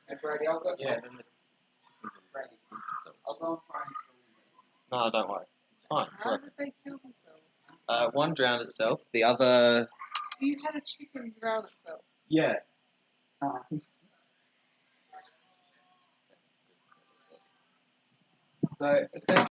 And Brady, I'll go. Yeah, then the Brady, I'll go and find some. no, don't worry. It's fine. It's How working. did they kill themselves? One drowned itself. The other, You had a chicken drown itself. yeah. So essentially.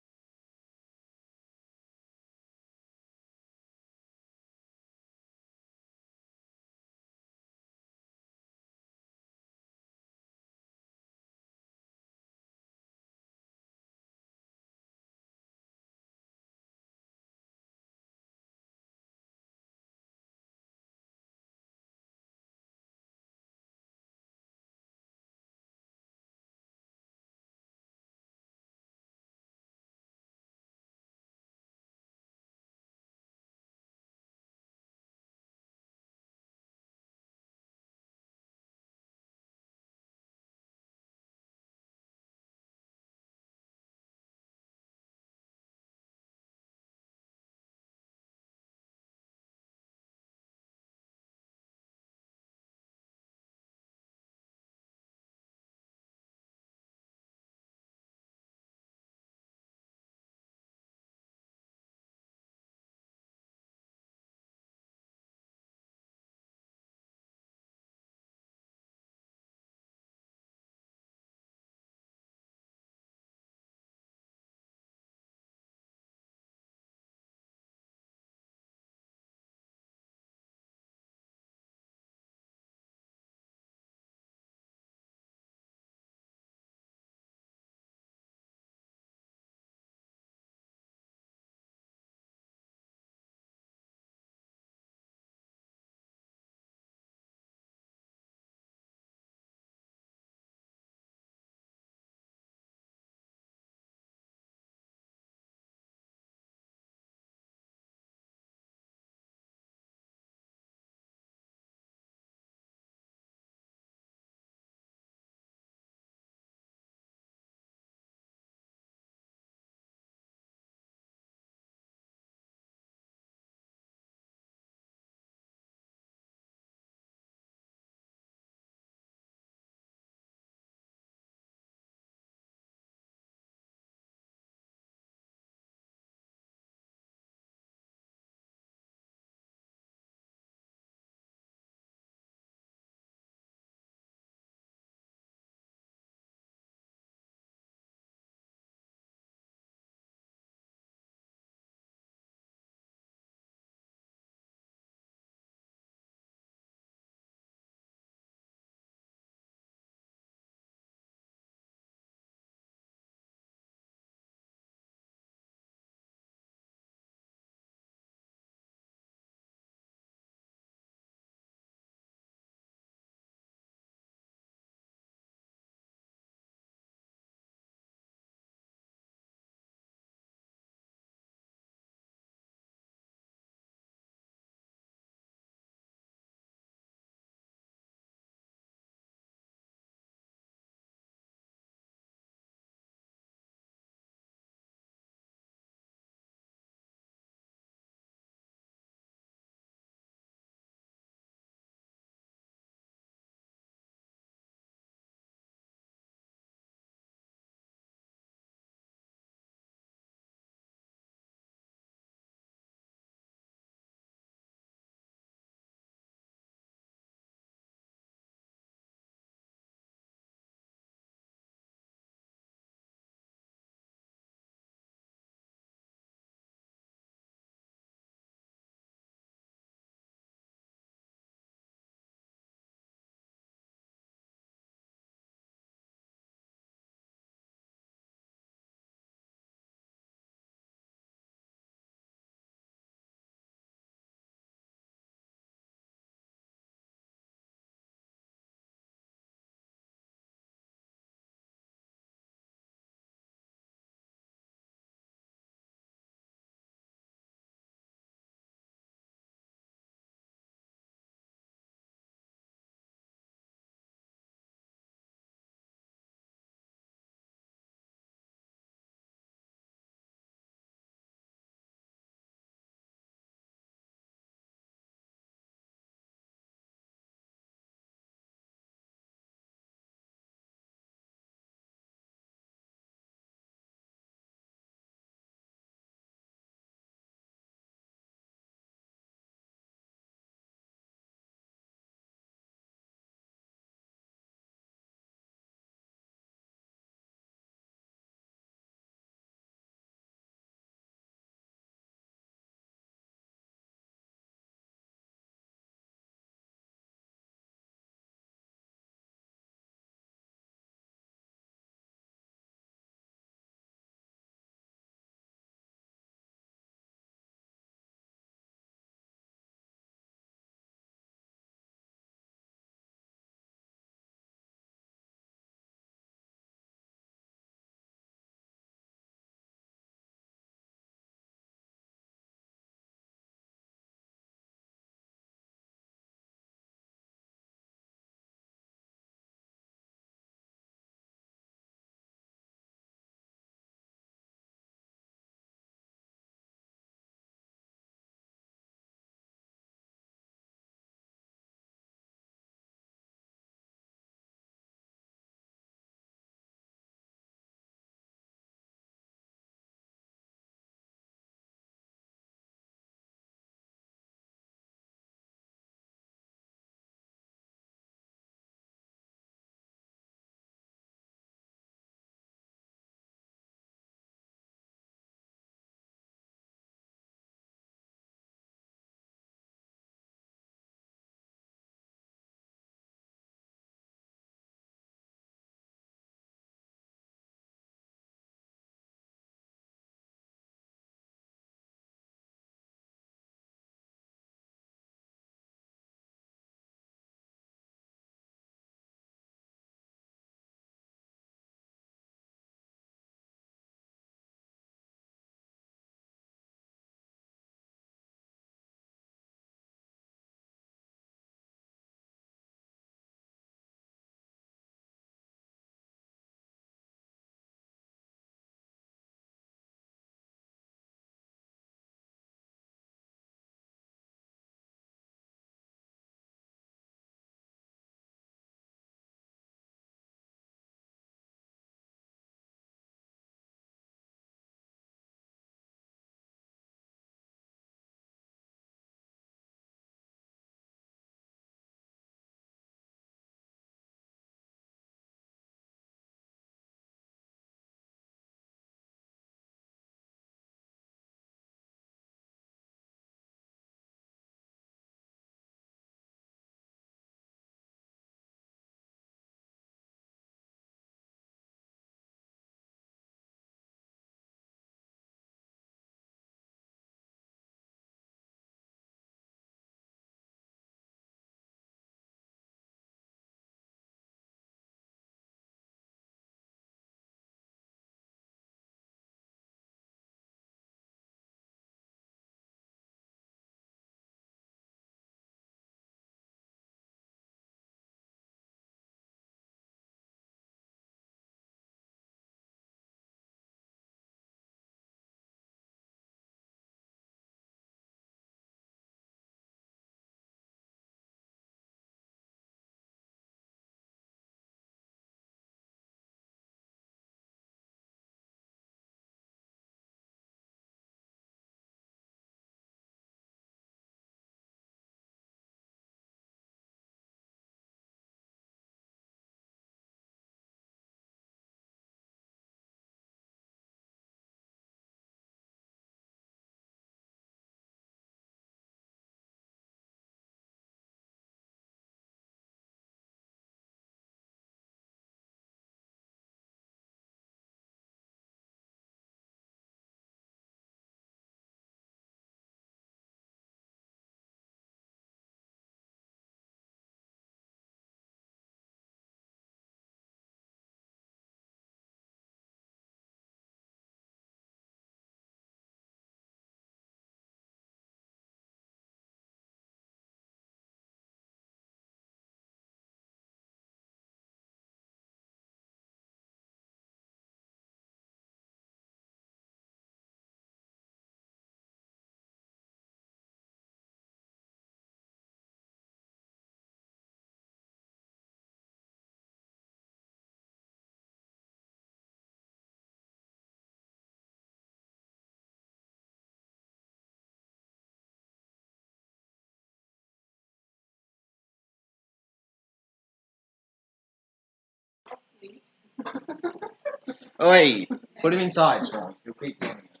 Oi! Put him inside, Sean. He'll keep doing it.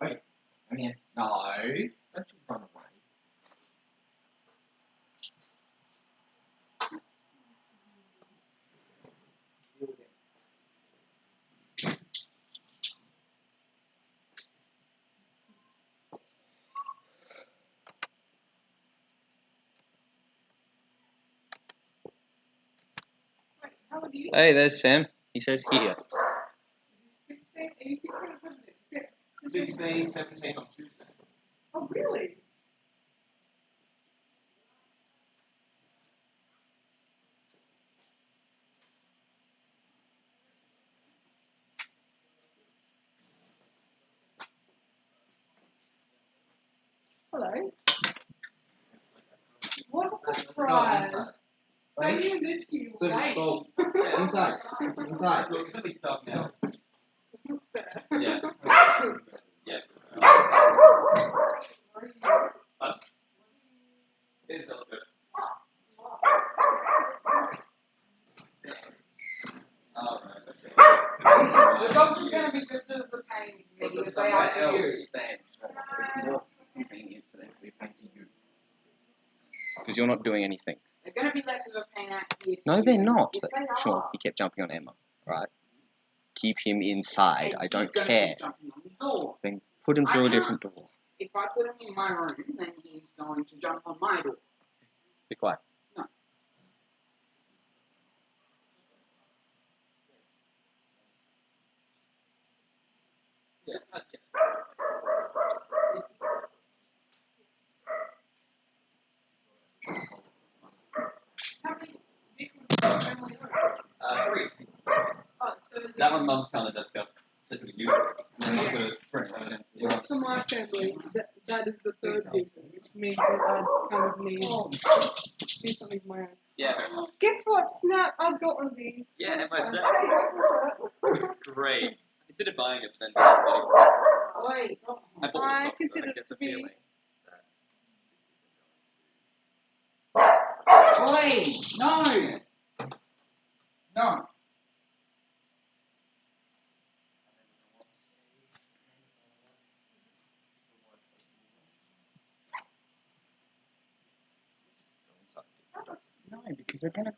Wait, come here. No. Don't you run away. Wait, how old are you? Hey, there's Sam. He says here. 16? Are you 16 or 17? 16, 17 on Tuesday. Oh, really? Hello. What a surprise. So you literally late. Yeah, Inside. Inside. Look, it's only dark now. Yeah. Yeah. It is also. The dogs are going to be just as a pain to me as they are to you. It's more convenient for them to be a pain to you. Because you're not doing anything. They're going to be less of a pain out here. to No, you. they're not. Yes, they are. Sean, he kept jumping on Emma, right? Keep him inside. I don't He's gonna care. keep jumping on the door. Then put him through a different door. If I put him in my room, then he's going to jump on my door. Be quiet. No. Yeah. How many vehicles does your family own? 3. Oh, so is That it- one mum's kind of just got physically used it. And then I've got to bring it in. Well, to my family, that is the third vehicle, which means that I kind of need do something of my own. Yeah. Guess what? Snap! I've got one of these. Yeah, and myself. Hey, go for it. Great. Instead of buying it, then I Wait. bought I the socks, but consider I it get to the be- feeling. Wait. No. No. No, because they're gonna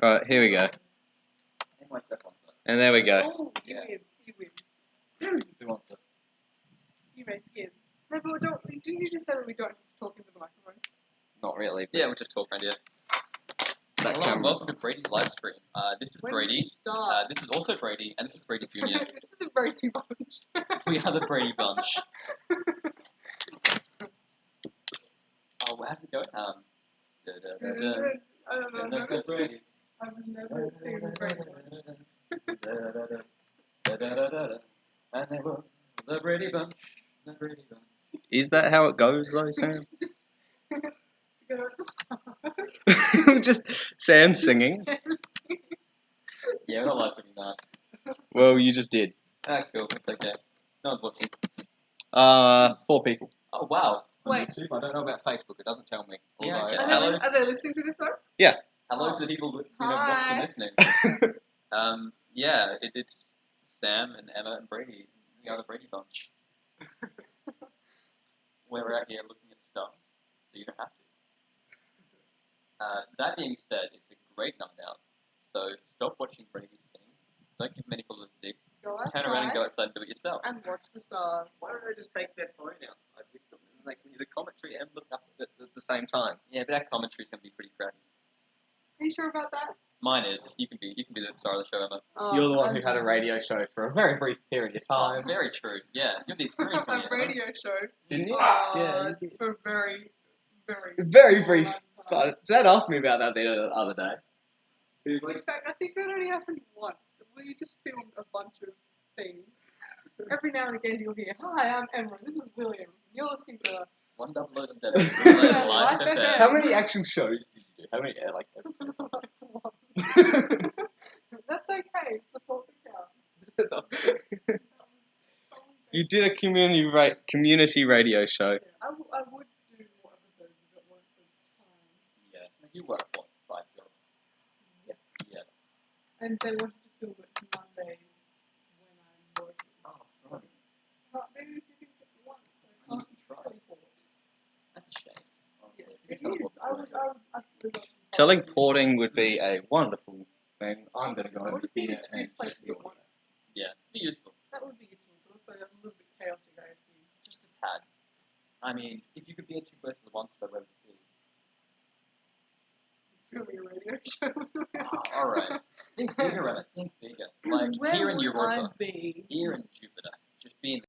Alright, here we go. And there we go. Oh, you Yeah. win. You win. Who wants it? You win. You win. No, but we don't. Didn't you just say that we don't have to talk into the microphone? Not really. Yeah, we'll just talk around here. That Hello and camera's welcome to Brady's live stream. This is When Brady. does it start? This is also Brady, and this is Brady Jr. This is the Brady Bunch. We are the Brady Bunch. Oh, how's it going? Da, da, da, da. I don't know. Da, da, da, Brady. I've never seen the Brady Bunch. Da, da, da, da, da, da, da, da. And they were the Brady Bunch. The Brady Bunch. Is that how it goes, though, Sam? Go at the start. Just Sam singing. Yeah, we're not live streaming that. Well, you just did. Ah, cool. It's okay. No one's watching. 4 people. Oh, wow. On Wait. YouTube, I don't know about Facebook. It doesn't tell me. Yeah, Although, okay. hello, Are they listening to this though? hello to the people that watching Hi. and listening. Yeah, it's Sam and Emma and Brady. We are the Brady Bunch. We're out here looking at stuff, so you don't have to. That being said, it's a great night out. So stop watching Brady's thing. Don't give many people a stick. Go Turn around and outside go outside and do it yourself. and watch the stars. Why don't I just take their phone outside with them and they can hear the commentary and look up at the same time? Yeah, but our commentary's gonna be pretty crappy. Are you sure about that? Mine is. You can be the star of the show, Emma. Oh, You're the one who as had a in- radio show for a very brief period of Oh, time. very true. Yeah, you have the experience from a radio show. Didn't you? Oh, Yeah, you did. for a very, very, Very brief. long time. But Dad asked me about that the other day. He was In like, fact, I think that only happened once. We just filmed a bunch of things. Every now and again, you'll hear, "Hi, I'm Emma. This is William. You're listening to." 1007. Yeah, Live Live FM. how many actual shows did you do? How many, That's okay. It's the thought that counts. You did a community radio show. Yeah, I would do more episodes if it weren't for time. Yeah, you work what, 5 jobs? Yeah. Yes. And they wanted to film it Mondays when I'm working. Oh, right. But maybe if you can pick one, so I You can't can try. teleport. That's a shame. Yeah, Honestly. it You can is. I would absolutely love to Teleporting would be a wonderful thing. I'm going to go Or over just being here in two and places at once. Yeah, be useful. That would be useful, but also a little bit chaotic, I assume. Just a tad. I mean, if you could be in 2 places at once, that would be. Filming a radio show. Alright. Think bigger, Emma. Think bigger. Like, Where here in would I Europa. be? Here in Jupiter. Just be in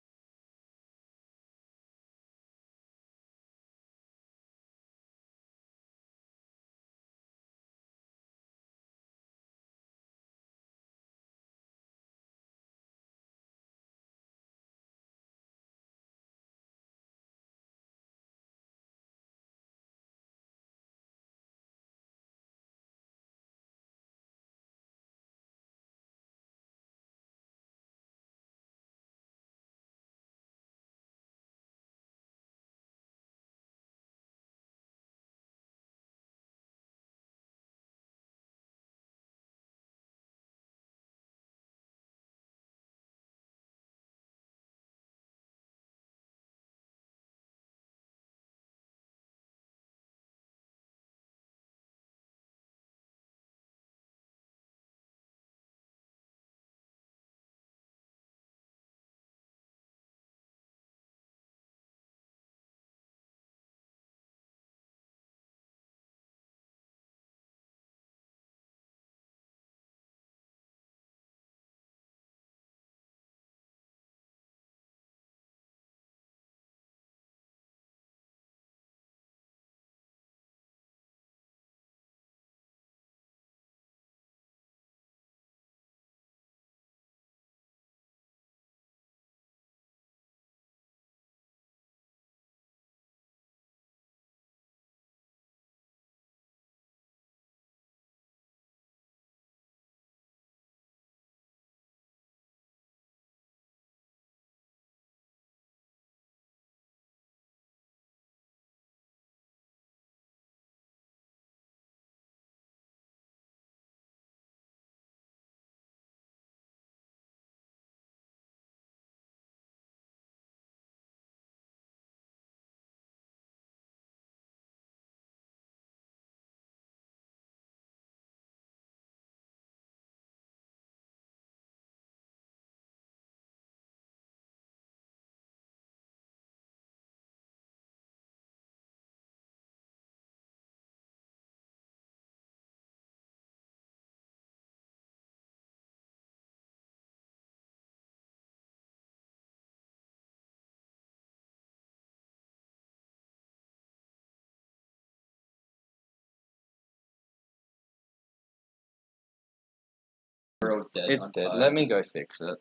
We're all dead. It's I'm dead. tired. Let me go fix it.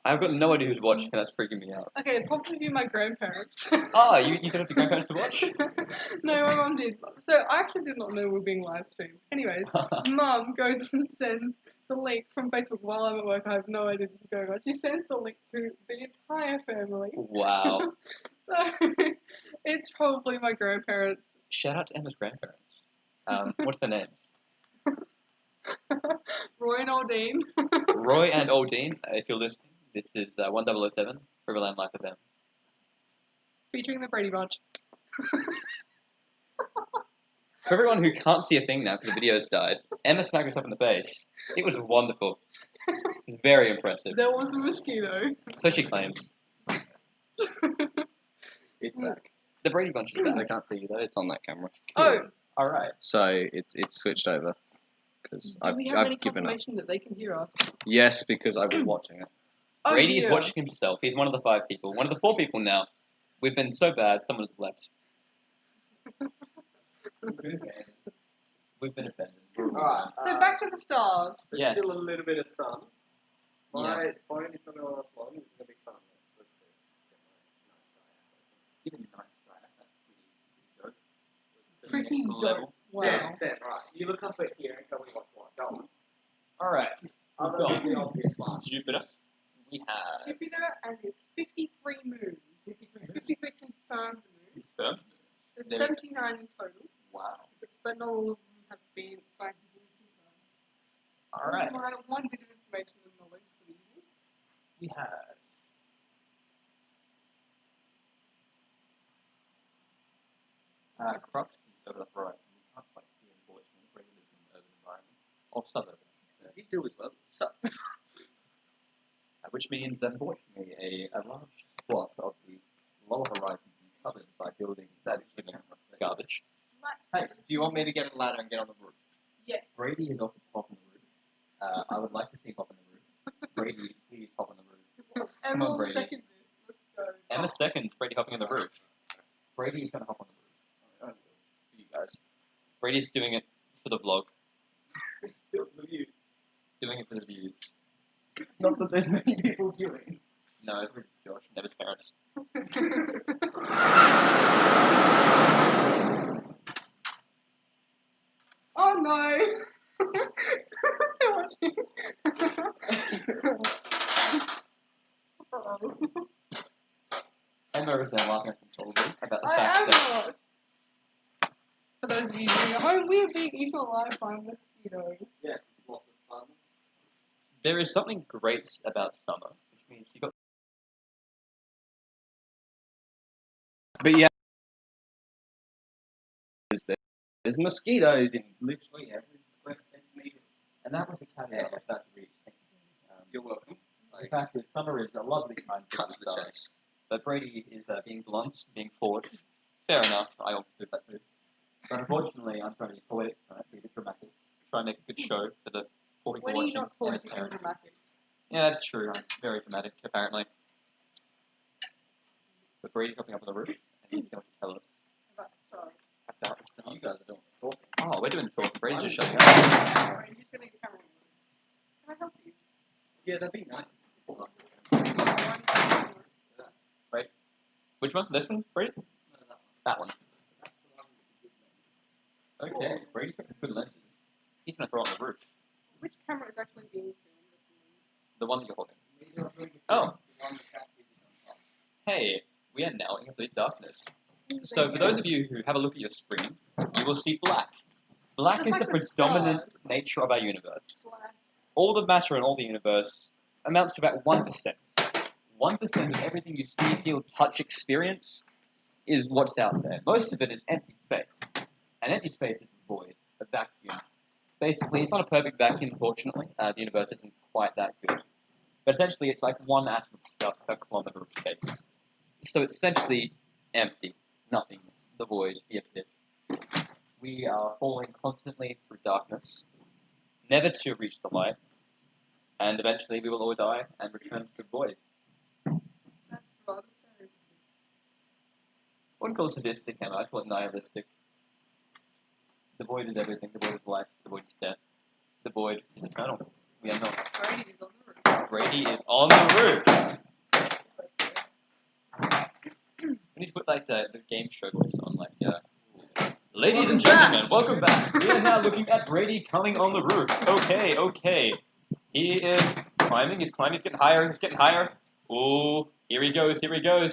I've got no idea who's watching, and that's freaking me out. Okay, it'd probably be my grandparents. Oh, you don't have your grandparents to watch? No, my mum did. So I actually did not know we were being live streamed. Anyways, mum goes and sends the link from Facebook while I'm at work. I have no idea this is going on. She sends the link to the entire family. Wow. So it's probably my grandparents. Shout out to Emma's grandparents. What's their names? Roy and Aldine. Roy and Aldine, if you're listening, this is 1007, Riverland Life of them. Featuring the Brady Bunch. For everyone who can't see a thing now because the video's died, Emma smacked herself in the face. It was wonderful. It was very impressive. There was a mosquito. So she claims. It's back. The Brady Bunch is I back. can't see you though. It's on that camera. Oh, Alright. So it's switched over because do we have any I've given up. confirmation that they can hear us? Yes, because I was watching it. Oh, Brady is yeah. watching himself. He's one of the 5 people. One of the 4 people now. We've been so bad, someone has left. We've been abandoned. Alright. So back to the stars. There's Yes. still a little bit of sun. My Yeah. phone is not going to last long. It's going to be fun. Let's see. Get my nice Even nice, right? That's pretty dope. Pretty Next dope. level. Wow. Sam, right. You look up at here and tell me what's what. Go on. Alright. Other got than the obvious ones. Jupiter. We have Jupiter and its 53 moons. 53 confirmed moons. Confirmed. There's There- 79 in total, Wow. but not all of them have been scientifically confirmed. Alright. My one bit of information and knowledge for the evening. We have Crux is over the horizon. We can't quite see it, unfortunately. Brady lives in an urban environment. Or suburban, I should say. You do as well. Which means that unfortunately a large swath of the lower horizon is covered by buildings that is living garbage. Hey, do you want me to get a ladder and get on the roof? Yes. Brady is off the top on the roof. I would like to see him hop on the roof. Brady, please hop on the roof. Emma on, will Brady. second this. Let's go. Emma seconds Brady hopping on the roof. Brady is going to hop on the roof. For you guys. Brady's doing it for the vlog. The views. Doing it for the views. Not that there's many people viewing. No, it's Josh, Never's parents. Oh no! They're watching. Uh-oh. Emma is now laughing uncontrollably about the I fact am that not. For those of you viewing at home, we are being eaten alive by mosquitoes. Yes, lots of fun. there is something great about summer, which means you've got But yeah, there's mosquitoes in literally every square centimetre. and that was the caveat I was about to reach. You're welcome. The fact is, summer is a lovely time to Cut to the start. chase. But Brady is being blunt, being forward. Fair enough, I also do that too. But unfortunately, I'm trying to be poetic, trying to be a bit dramatic, try and make a good show for the 4 people When are you watching. not and poetic his and parents. dramatic? Yeah, that's true. I'm very dramatic, apparently. But Brady's hopping up on the roof, and he's going to tell us About stars. about the stars. You guys are doing talking. Oh, we're doing talking. Brady's just shutting I'm up. Alright, you're just gonna get camera on. Can I help you? Yeah, that'd be nice. Which one? This one, Brady? That one. Okay, Brady's got good lenses. He's going to throw it on the roof. Which camera is actually being filmed at the The one that you're holding. Oh. Hey, we are now in complete darkness. moment? So for those of you who have a look at your screen, you will see black. Black Just is like the the predominant stars. nature of our universe. Black. All the matter in all the universe amounts to about 1%. 1% of everything you see, feel, touch, experience is what's out there. Most of it is empty space. And empty space is a void, a vacuum. Basically, it's not a perfect vacuum, fortunately. The universe isn't quite that good. But essentially, it's like one atom of stuff per kilometer of space. So it's essentially empty. Nothing. The void, the abyss. We are falling constantly through darkness, never to reach the light, and eventually we will all die and return to the void. That's rather sad. I wouldn't call it sadistic, Emma. I call it nihilistic. The void is everything. The void is life. The void is death. The void is eternal. We are not. Brady is on the roof. Brady is on the roof. We need to put like the game show voice on, like ladies and gentlemen, welcome back. We are now looking at Brady coming on the roof. Okay. He is climbing. He's climbing. He's getting higher. He's getting higher. Oh, here he goes. Can I ding the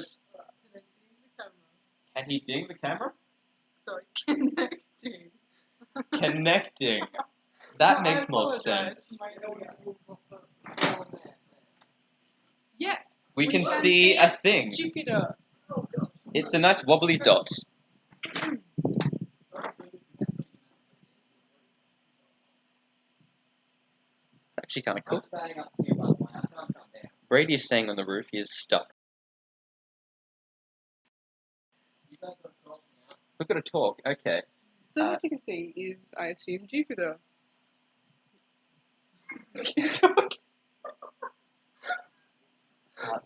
camera? Can he ding the camera? Sorry, connecting. Connecting. That No, makes I more apologize. sense. Yes. We can see a thing. Jupiter. It's a nice wobbly dot. Actually kind of cool. I'm staying up here, by the way. I can't come down. Brady is staying on the roof. He is stuck. You guys got to cross me out. We've got to talk. Okay. So what you can see is, I assume, Jupiter.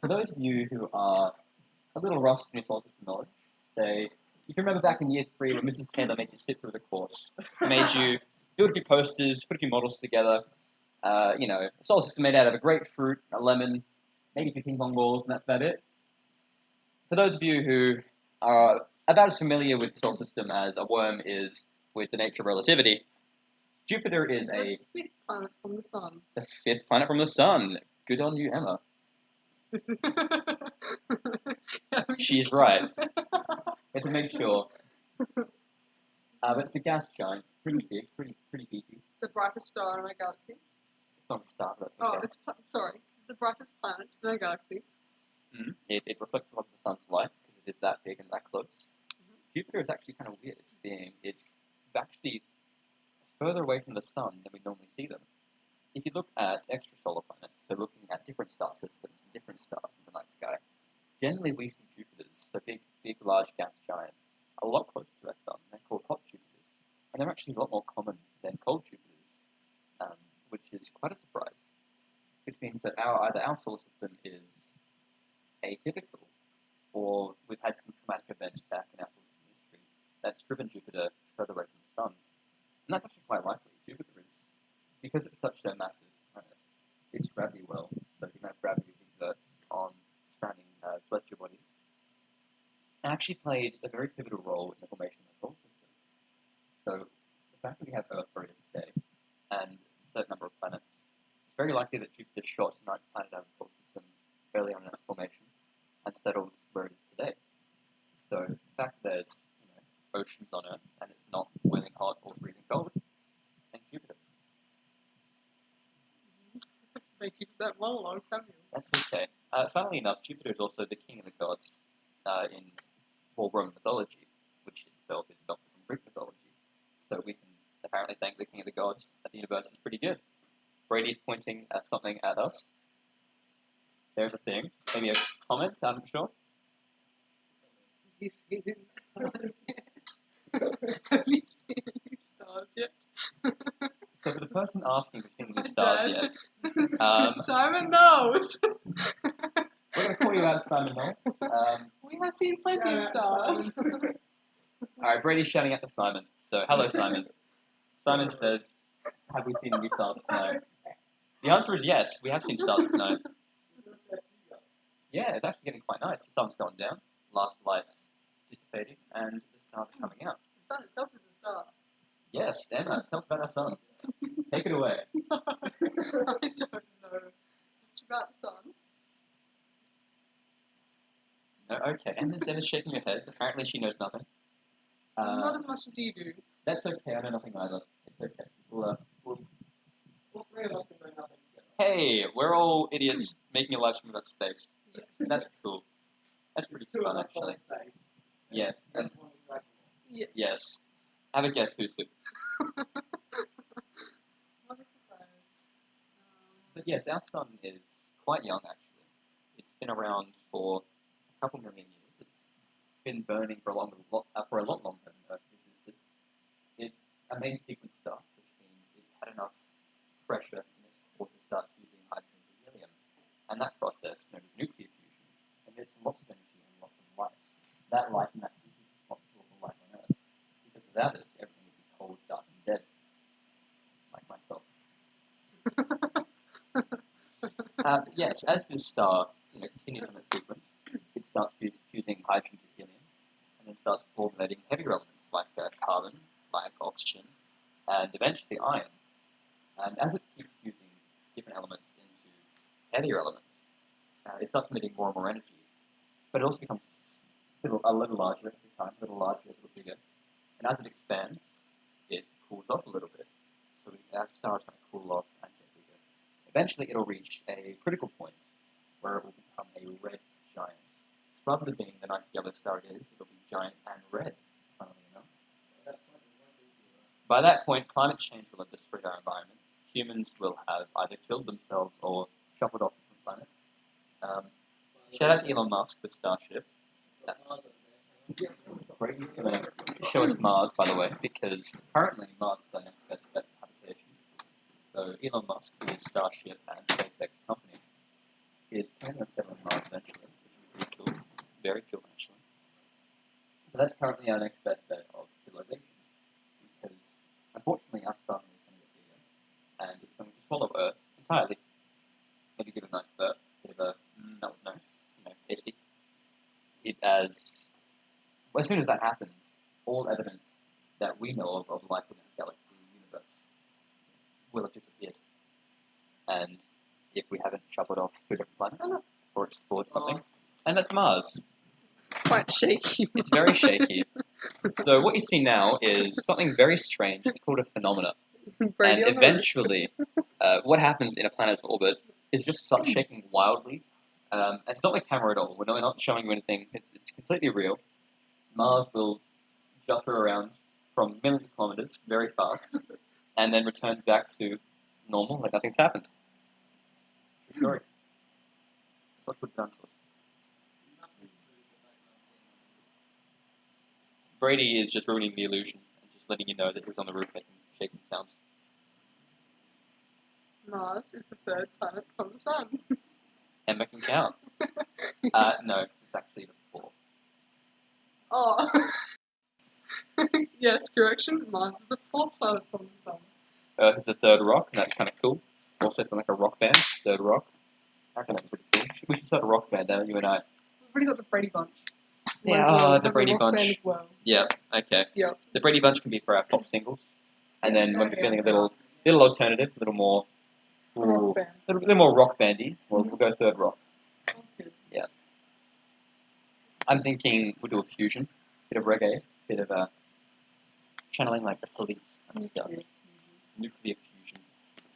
For those of you who are a little rusty in your solar system knowledge, say, if you remember back in year 3 when Mrs. Taylor made you sit through the course, made you build a few posters, put a few models together, a solar system made out of a grapefruit, a lemon, maybe a few ping pong balls, and that's about it. For those of you who are about as familiar with the solar system as a worm is with the nature of relativity, Jupiter is the fifth planet from the sun. the 5th planet from the sun. Good on you, Emma. She's right. We have to make sure. But it's a gas giant, pretty big, pretty beefy. The brightest star in our galaxy. It's not a star, but Oh, that's okay. sorry. The brightest planet in our galaxy. It reflects a lot of the sun's light because it is that big and that close. Jupiter is actually kind of weird, being it's actually further away from the sun than we normally see them. If you look at extrasolar planets, so looking at different star systems and different stars in the night sky, generally we see Jupiters, so big, large gas giants, a lot closer to our sun. They're called hot Jupiters, and they're actually a lot more common than cold Jupiters, which is quite a surprise. Which means that either our solar system is atypical, or we've had some traumatic event back in our solar system history that's driven Jupiter further away from the sun. And that's actually quite likely. Jupiter is, because it's such a massive planet, its gravity well, so the amount of gravity it exerts on surrounding celestial bodies, actually played a very pivotal role in the formation of the solar system. So the fact that we have Earth where it is today, and a certain number of planets, it's very likely that Jupiter shot a nice planet out of the solar system early on in its formation and settled where it is today. So the fact that there's oceans on Earth and it's not boiling hot or freezing cold, thank Jupiter. Thank you for that monologue, Samuel. That's okay. Funnily enough, Jupiter is also the king of the gods in Roman mythology, which itself is adopted from Greek mythology. So we can apparently thank the king of the gods that the universe is pretty good. Brady's pointing at something at us. There's a thing. Maybe a comment, I'm not sure. Have you seen any stars yet? Have you seen any stars yet? So for the person asking if we've seen any stars Dad. yet, Simon knows! we're going to call you out, Simon Knowles. We have seen plenty of stars. Alright, Brady's shouting out to Simon. So, hello, Simon. Simon says, have we seen any stars tonight? The answer is yes, we have seen stars tonight. Yeah, it's actually getting quite nice. The sun's gone down, last light's dissipating, and the stars are coming out. The sun itself is a star. Yes, Emma, tell us about our sun. Take it away. I don't know much about the sun. No, okay, Emma's shaking her head. Apparently she knows nothing. Not as much as you do. That's okay, I know nothing either. It's okay. We'll All three of us can do nothing together. Hey, we're all idiots making a live stream about space. Yes. That's cool. That's pretty Two fun, of us actually. on stage. Yes, and One with Dragon Ball. Yes. yes. Have a guess who's who. What a surprise. But yes, our sun is quite young, actually. It's been around for a couple million years. It's been burning for a lot longer than Earth existed. It's a main sequence star, which means it's had enough pressure in its core to start fusing hydrogen and helium. And that process, known as nuclear fusion, emits lots of energy and lots of light. That light and that heat is responsible for life on Earth. Because without it, everything would be cold, dark, and dead. Like myself. Yes, as this star continues on its sequence, it starts fusing hydrogen to helium, and then starts formulating heavier elements like carbon, like oxygen, and eventually iron. And as it keeps fusing different elements into heavier elements, it starts emitting more and more energy. But it also becomes a little larger every time, a little larger, a little bigger. And as it expands, it cools off a little bit. So our star is going to cool off and get bigger. Eventually, it'll reach a critical point where it will become a red giant. Rather than being the nice yellow star it is, it'll be giant and red, funnily enough. By that point, climate change will have destroyed our environment. Humans will have either killed themselves or shuffled off the planet. Shout out to Elon Musk with Starship. Brady's going to show us Mars, by the way, because currently Mars is our next best bet habitation. So Elon Musk, with his Starship and SpaceX company, is planning on settling Mars eventually, which would be cool. Very cool, actually. So that's currently our next best bet of civilization, because unfortunately our sun is going to get bigger, and it's going to swallow Earth entirely. Maybe give it a nice burp, bit of a nice, tasty. As soon as that happens, all evidence that we know of life within the galaxy universe will have disappeared. And if we haven't shuffled off to a different planet or explored something, and that's Mars. Quite shaky. It's very shaky. So what you see now is something very strange. It's called a phenomena. Brady And on the eventually, what happens in a planet's orbit is just starts shaking wildly. And it's not like camera at all. We're not showing you anything. It's completely real. Mars will jumper around from millions of kilometers very fast, and then return back to normal, like nothing's happened. True story. That's what's done to us. Brady is just ruining the illusion and just letting you know that he was on the roof making shaking sounds. Mars is the third planet from the sun. And making count. No, it's actually the fourth. Oh. Yes, correction. Mars is the fourth planet from the sun. Earth is the third rock, and that's kind of cool. Also, something like a rock band, third rock. I reckon that's pretty cool. We should start a rock band, you and I. We've already got the Brady Bunch. Yeah, Might as well the have a Brady rock Bunch. band as well. Yeah, okay. Yeah. The Brady Bunch can be for our pop singles, and then when we're feeling a little alternative, a little more, Rock band. a little more rock bandy, we'll go third rock. Sounds good. I'm thinking we'll do a fusion, bit of reggae, bit of channeling like the Police and stuff. Nuclear fusion.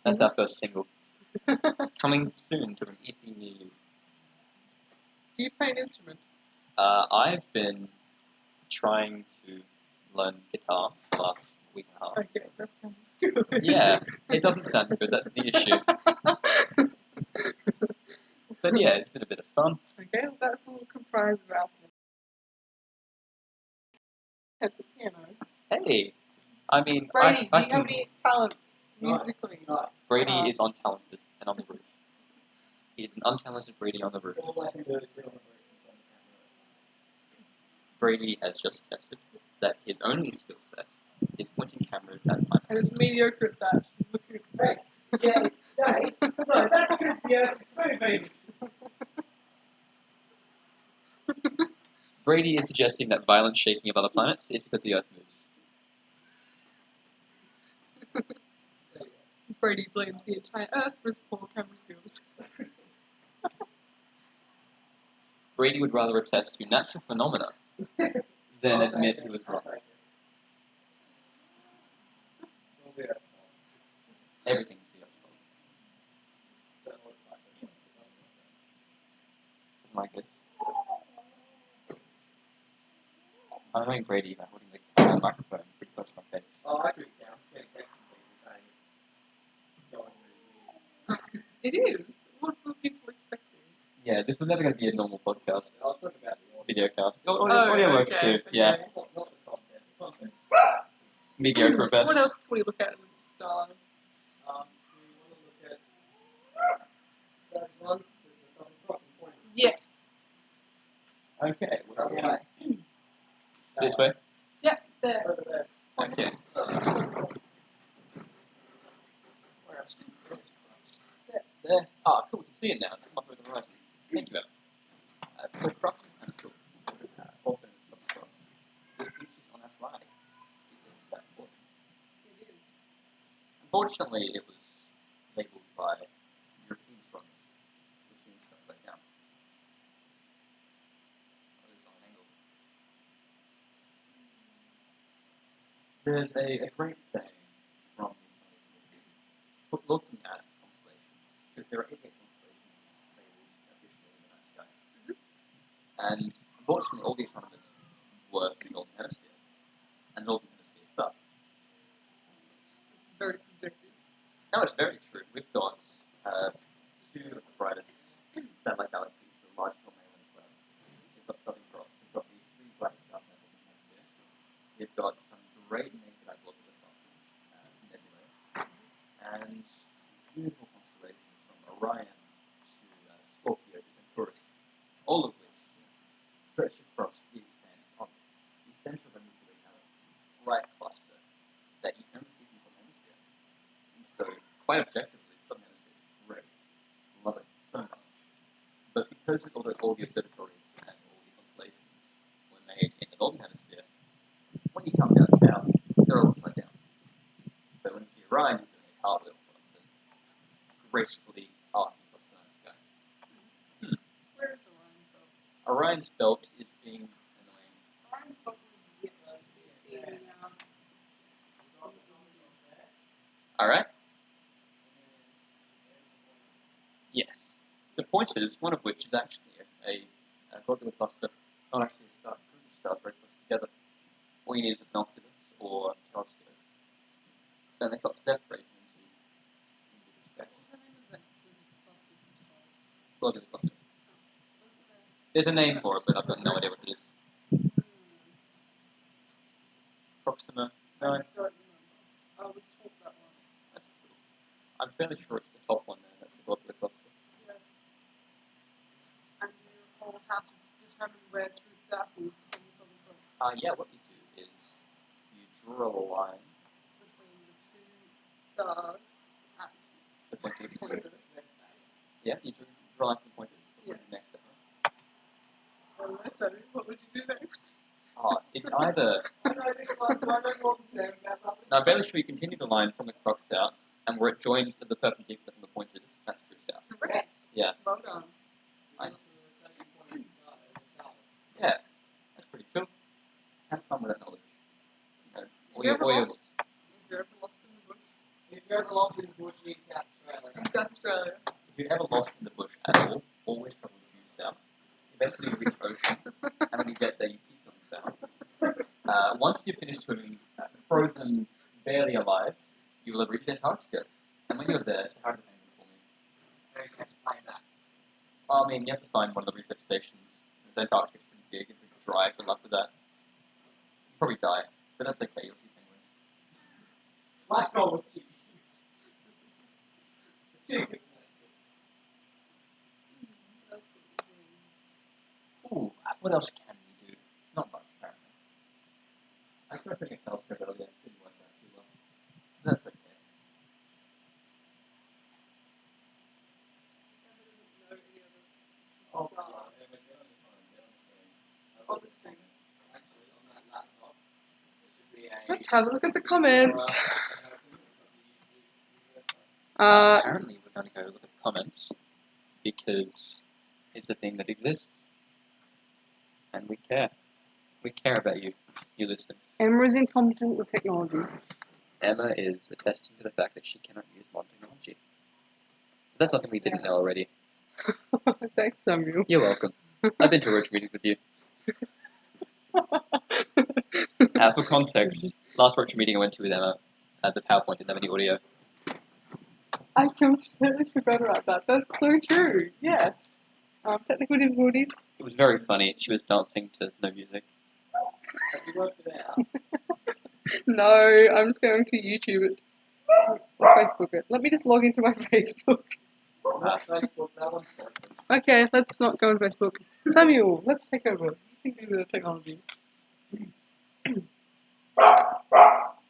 That's our first single. Coming soon to an EP near you. Do you play an instrument? I've been trying to learn guitar for the last week and a half. Okay, that sounds good. Yeah, it doesn't sound good, that's the issue. But yeah, it's been a bit of fun. Okay, well, that will comprise of our types of piano. Hey, I mean, Brady, I do you have can, any talents No. musically? Brady is untalented and on the roof. He is an untalented Brady on the roof. All I can do is sit on the roof and turn the Brady has just tested that his only skill set is pointing cameras at And planets. it's mediocre at that. camera. Yeah, no, that's because the Earth is moving. Brady is suggesting that violent shaking of other planets is because the Earth moves. Brady blames the entire Earth for his poor camera skills. Brady would rather attest to natural phenomena than admit he was wrong. Everything's the Earth's fault. Isn't like this. I'm annoying Brady by holding the microphone pretty close to my face. Oh, I agree. Yeah, I'm just going to text people saying it's going really weird. It is. What were people expecting? Yeah, this was never going to be a normal podcast. I was talking about the audio. Video cast. Audio works too. Yeah. Not the content. The content. Mediocre at best. What else can we look at with the stars? We want to look at those ones with the Southern Crossing point. Yes. Okay. Where are we Yeah. at? This way? Yeah, there. Over there. Okay. Where else? there. Ah, cool, we can see it now. It's come up over the horizon. Thank you, Emma. So Crux is kind of cool. Also, Crux. It features on our flag. It's that important. It is. Unfortunately, it was labelled by European astronomers, which means it's upside down. Or it's on an angle. There's a great saying from the looking at constellations, because there are 88 constellations labelled officially in the night sky. And unfortunately, all the astronomers work in the Northern Hemisphere, and the Northern Hemisphere sucks. It's very subjective. No, it's very true. We've got two of the brightest satellite galaxies, the largest Magellan clouds. We've got Southern Cross. We've got the three brightest stars in the Hemisphere. We've got some great naked eye globular clusters, nebulae, and beautiful constellations from Orion to Scorpio to Centaurus, all of which stretch across the expanse of the center of a Milky Way galaxy, bright cluster that you can only see from the Southern Hemisphere. And so, quite objectively, the Southern Hemisphere is great. Love it so much. But because all the observatories and all the constellations were made in the Northern Hemisphere, when you come down south, they're all upside down. So when you see Orion, you're doing a cartwheel rather than gracefully arcing across the night sky. Where is Orion from? Orion's belt is being annoying. Orion's probably yet to be seen in Alright? Yes. The pointers, one of which is actually a globular cluster, not actually a star, it's a group of stars very close together. All you need is a binoculars or a telescope. And they start separating into space. what's the name of that group of clusters of stars? Globular cluster. What's the There's a name for it, but I've got no idea what it is. Proxima? No, I don't remember. I was taught that once. that's cool. I'm fairly sure it's the top one there, that's the globular cluster. Yeah. And do you recall how to determine where truth's apples from the Southern Cross? Yeah, what you do is you draw a line Between the two stars at the pointers. pointers. Yeah, you draw a line from the pointers. Yes. Next to Oh, I said it. What would you do next? It's either. Now, I'm fairly sure you continue the line from the crux out, and where it joins the perpendicular from the pointers, that's true south. Correct. Yeah. Well done. Yeah, that's pretty cool. Have fun with that knowledge. You know, Have you ever all your- lost? Have you ever lost in the bush? If you're ever lost in the bush in South Australia, In South Australia. If you're ever lost in the bush at all, always travel due south. Eventually you reach ocean, and when you get there, you keep going south. Once you finish swimming, frozen, barely alive, you will have reached Antarctica. And when you're there, Sahara Penguins for me. you have to play that. I mean, you have to find one of the research stations. Antarctica's pretty big, it's pretty dry, good luck with that. You'll probably die, but that's okay, you'll see penguins. Like all of you. Ooh, what else can we do? Not much, apparently. I tried putting a telescope earlier, it didn't work out too well. But that's okay. Oh, On the screen. actually, on that laptop, there should be a. Let's have a look at the comments. Apparently, we're going to go look at the comments because it's a thing that exists, and we care. We care about you, you listeners. Emma is incompetent with technology. Emma is attesting to the fact that she cannot use modern technology. But that's something we didn't know already. Thanks, Samuel. You're welcome. I've been to roach meetings with you. For context, last roach meeting I went to with Emma had the PowerPoint didn't have any audio. I completely forgot about that. That's so true. Yes. Technical difficulties. It was very funny. She was dancing to no music. Have you worked it out? No, I'm just going to YouTube it. Or Facebook it. Let me just log into my Facebook. Facebook, that one's perfect. Okay, let's not go on Facebook. Samuel, let's take over. You can do the technology.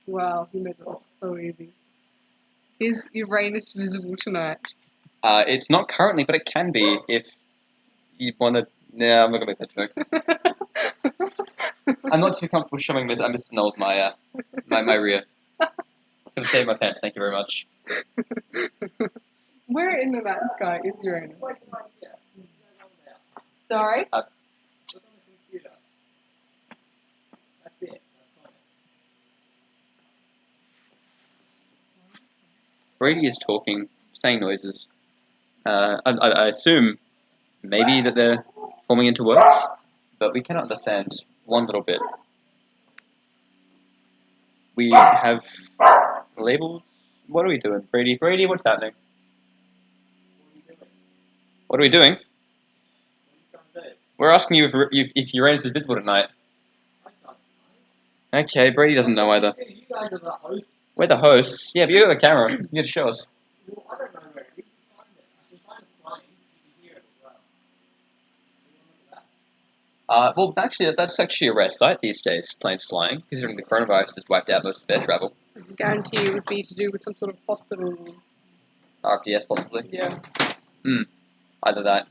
Wow, you made it look so easy. Is Uranus visible tonight? It's not currently, but it can be if you want to. Nah, I'm not gonna make that joke. I'm not too comfortable showing Mr. Knowles my rear. I'm gonna save my pants. Thank you very much. Where in the night sky is Uranus? Sorry? Brady is talking, saying noises. I assume maybe that they're forming into words, but we cannot understand one little bit. We have labels. What are we doing, Brady? Brady, what's happening? What are we doing? We're asking you if Uranus is visible tonight. Okay, Brady doesn't know either. We're the hosts. Yeah, but you have a camera. You get to show us. Well, actually, that's actually a rare sight these days, planes flying, considering the coronavirus has wiped out most of air travel. I guarantee it would be to do with some sort of hospital. RFDS, possibly. Yeah, Either that.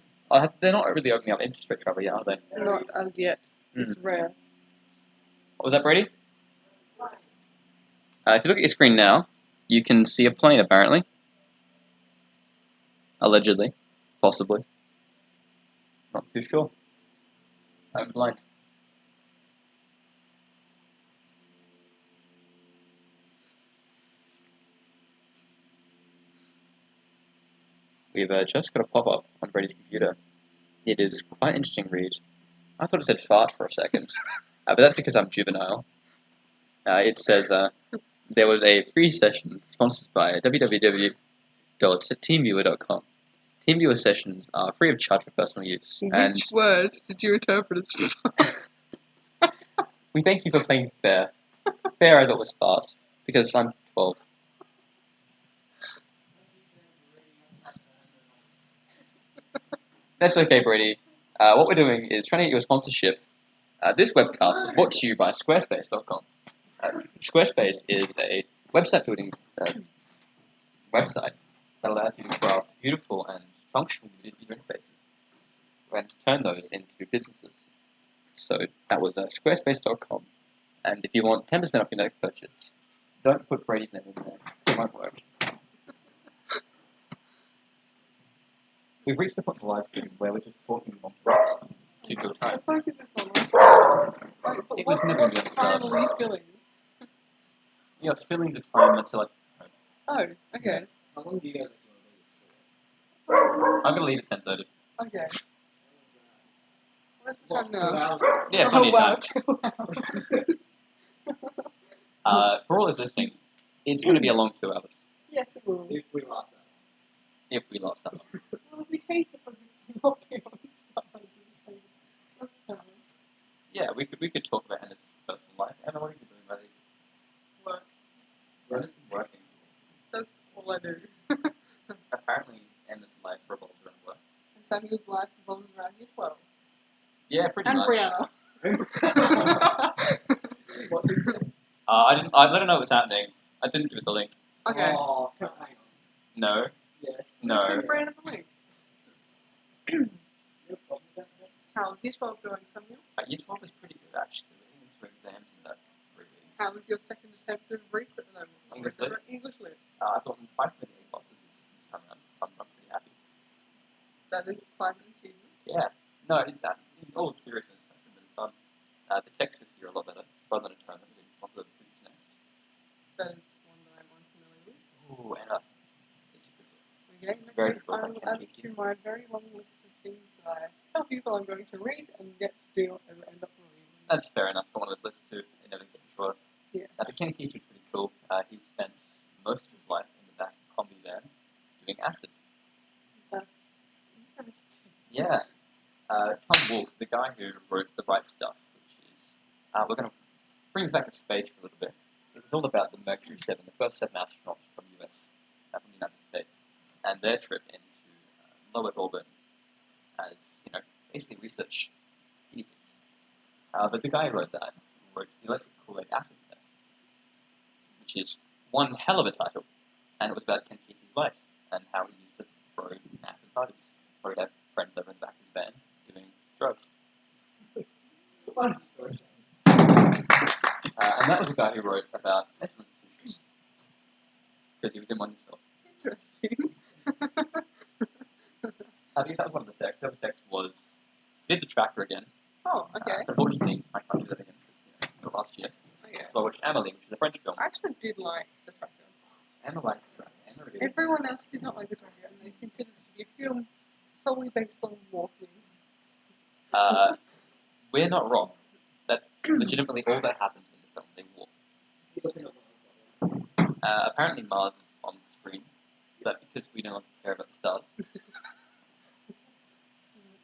They're not really opening up interstate travel yet, are they? not as yet. It's rare. What was that, Brady? If you look at your screen now, you can see a plane, apparently. Allegedly. Possibly. Not too sure. I'm blind. We've just got a pop-up on Brady's computer. It is quite an interesting read. I thought it said fart for a second, but that's because I'm juvenile. It says there was a free session sponsored by www.teamviewer.com. TeamViewer sessions are free of charge for personal use. And Which word did you interpret as we thank you for playing fair. Fair I thought was fast, because I'm 12. That's okay, Brady. What we're doing is trying to get you a sponsorship. This webcast is brought to you by Squarespace.com. Squarespace is a website building website that allows you to craft beautiful and functional user interfaces and turn those into businesses. So that was Squarespace.com. And if you want 10% off your next purchase, don't put Brady's name in there. It won't work. We've reached the point of the live stream where we're just talking nonsense to kill time. Focus is on It was never what just time us. are we filling? We are filling the time until Oh, okay. How long do you guys I'm going to leave at 10:30. Okay. What's the time now? Yeah, Oh, plenty of wow. time. For all those listening, it's going to be a long 2 hours Yes, it will. If we last that. if we last that long. Well, we take it from this lockdown stuff. That's fine. Yeah, we could talk about Ennis' personal life. Emma, what are you doing, buddy? Work. Ennis is working. That's all I do. Apparently, Emma's life revolves around work. And Samuel's life revolves around year 12. Yeah, pretty And much. Brianna. What is it? I let her know what's happening. I didn't give it the link. Okay. Oh, hang on. No. Yes. No. Just send Brianna the link. You have a problem with that? How's year 12 going, Samuel? Year 12 is pretty good, actually. We're getting into exams in that 3 weeks. How was your second attempt of research? No, English lit? English lit. I've gotten 5 many A bosses this time around, so I'm pretty happy. That is quite an achievement. Yeah. No, in all seriousness, it's been really fun. The text this year a lot better. It's rather than a tournament in Monster of the Goose Nest. That is one that I'm unfamiliar with. Ooh, and it's good. Okay, in that Very case, good, I will I add can't to my very long list of things that I tell people I'm going to read and yet do not ever end up reading. That's fair enough. For one of those lists too. It never gets shorter. Yes. But Kenny Keith was pretty cool. He spent most of his life in the back of a combi van doing acid. That's interesting. Yeah. Tom Wolfe, the guy who wrote The Right Stuff, which is we're going to bring us back to space for a little bit. It was all about the Mercury 7, the first 7 astronauts from the United States, and their trip into low Earth orbit as, basically research guinea pigs. But the guy who wrote that wrote the Electric Kool-Aid Acid Test, which is one hell of a title, and it was about Ken Kesey's life and how he used it for throw massive parties. Probably have friends over in the back of his van doing drugs. And that was the guy who wrote about mental institutions. Because he was in one himself. Interesting. I think that was one of the texts. The other text was, did the tracker again. Oh, okay. Unfortunately, I can't do that again because last year. Okay. So I watched Amelie, which is a French film. I actually did like the tracker. Emma liked the tracker. Emma really Everyone else did not like the tracker, and they considered it to be a film solely based on walking. We're not wrong. That's legitimately all that happens in the film. They walk. Apparently Mars is on the screen, but because we no longer care about the stars.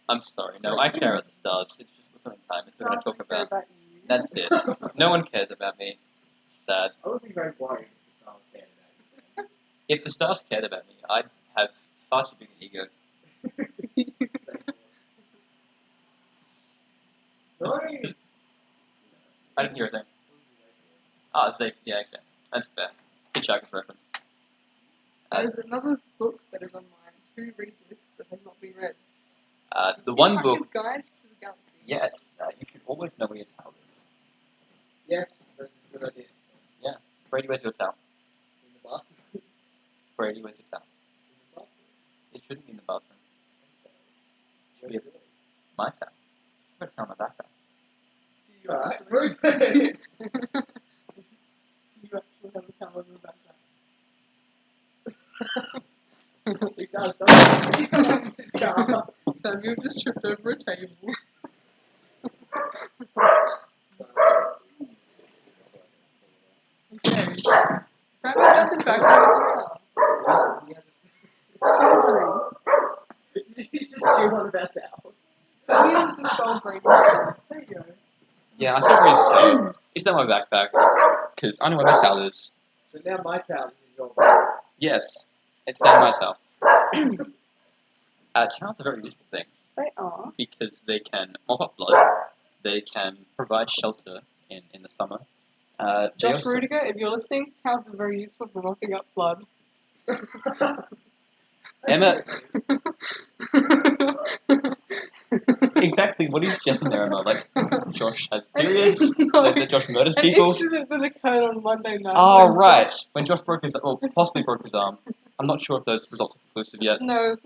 I'm sorry, no, I care about the stars. It's just we're filling time. It's what I talk about. You. That's it. No one cares about me. Sad. I would be very worried if the stars cared about If the stars cared about me, I'd have far too big an ego. you. I didn't hear a thing. Ah, safe. Yeah, okay. That's fair. Hitchhiker's reference. There's another book that is on mine to read this that has not been read. The one Hitchhiker's book, Guide to the Galaxy. yes, you should always know where your towel is. Yes, that's a good idea. Brady, where's your towel? In the bathroom. Brady, where's your towel? In the bathroom. It shouldn't be in the bathroom. Where's Yeah. yours? My towel. I've got a towel on my backpack. Do you Alright, actually? prove it. You actually have a towel in the backpack. He does, doesn't he? Yeah. Samuel just tripped over a table. Okay. Samuel does in fact have a towel. Did you just steal one of our towels? Samuel just stole Brady's towel. There you go. Yeah, I saw Brady's towel. It's in my backpack. Because I know where my towel is. So now my towel is in your bag. Yes, it's down my towel. Towels are very useful things. They are. Because they can mop up blood. They can provide shelter in the summer. They Josh also- Rudiger, if you're listening, towels are very useful for mopping up blood. Emma, exactly what are you suggesting there, Emma? Like, Josh has periods? No. That Josh murders An people? incident that occurred on Monday night. Oh, when right. When Josh broke his, well, possibly broke his arm. I'm not sure if those results are conclusive yet. No,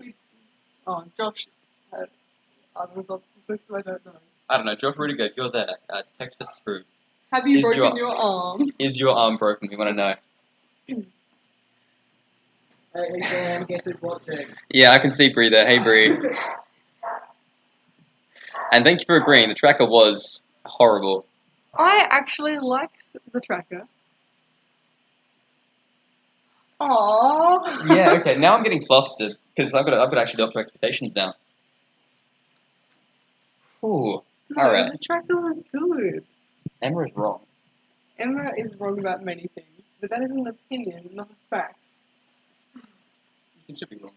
Josh had other results. I don't know. I don't know. Josh Rudiger, if you're there, text us through. Have you Is broken your- your arm? Is your arm broken? We want to know. Hey, Dan, guess who's watching? Yeah, I can see Bree there. Hey, Bree. And thank you for agreeing. The tracker was horrible. I actually liked the tracker. Aww. Yeah, okay. Now I'm getting flustered because I've got to actually up to expectations now. Ooh. No, Alright. the tracker was good. Emma is wrong. Emma is wrong about many things, but that is an opinion, not a fact. You should be wrong.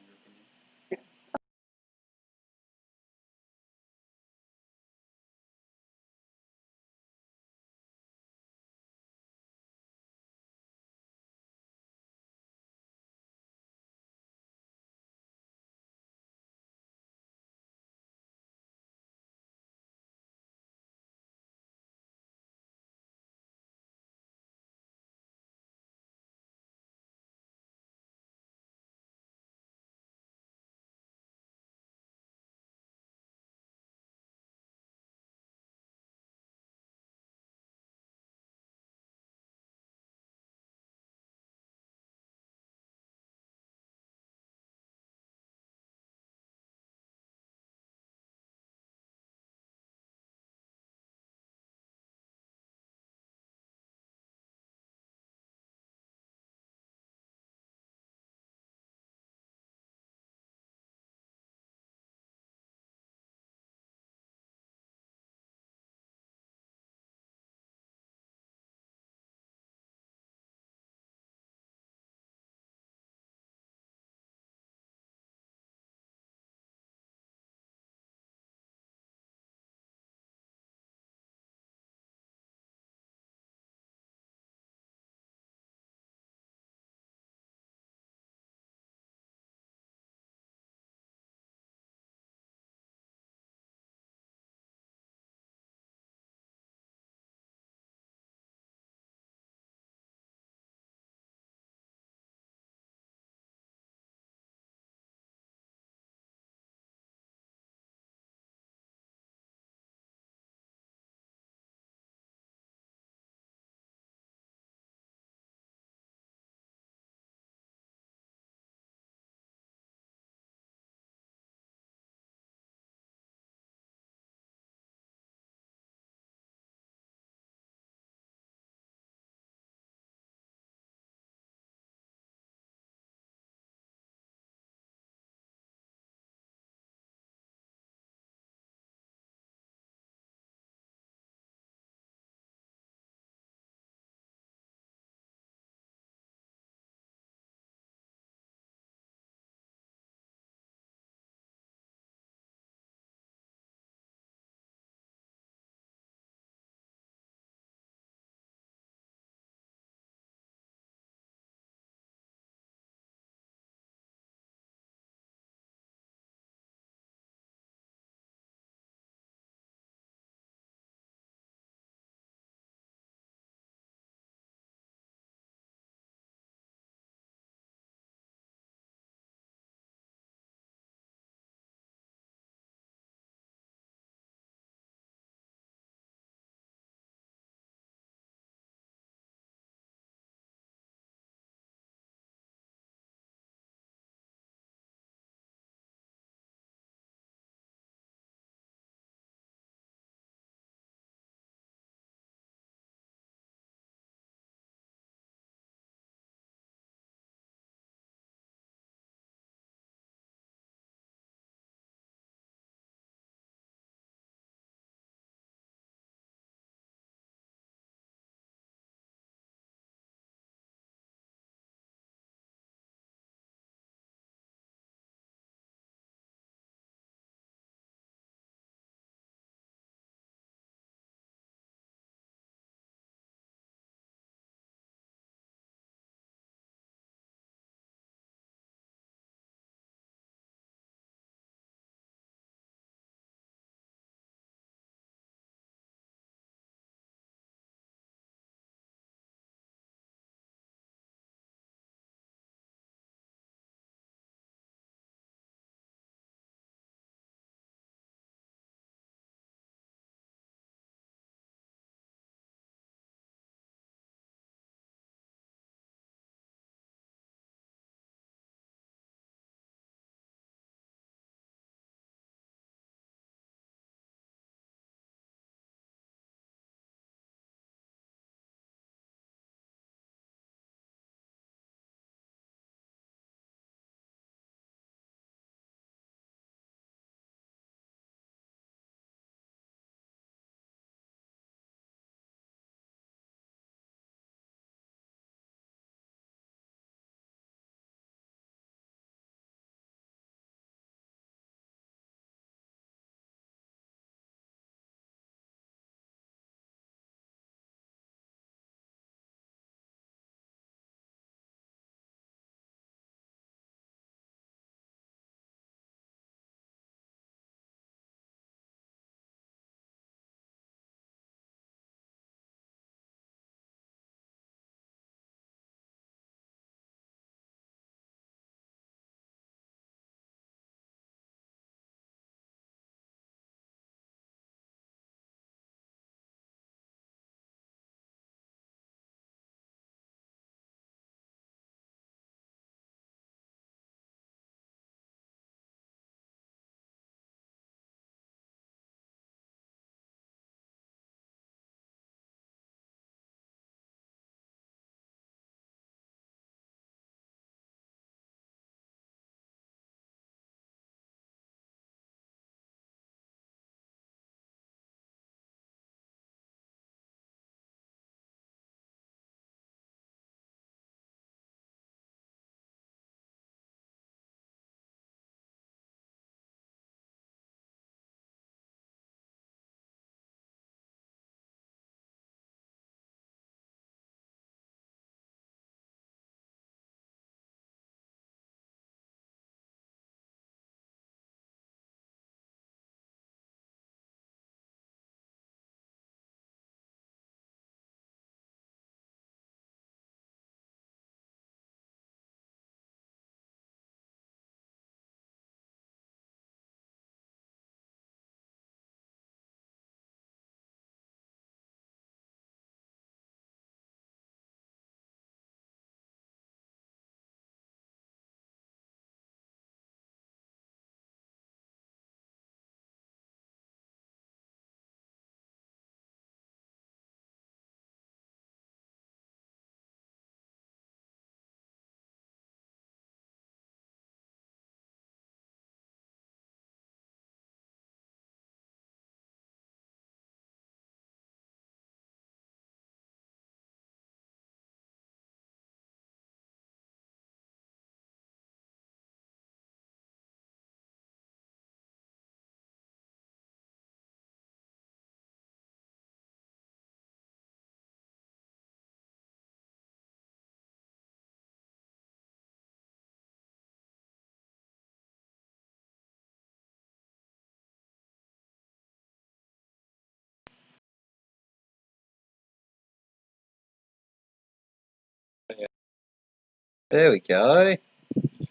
There we go.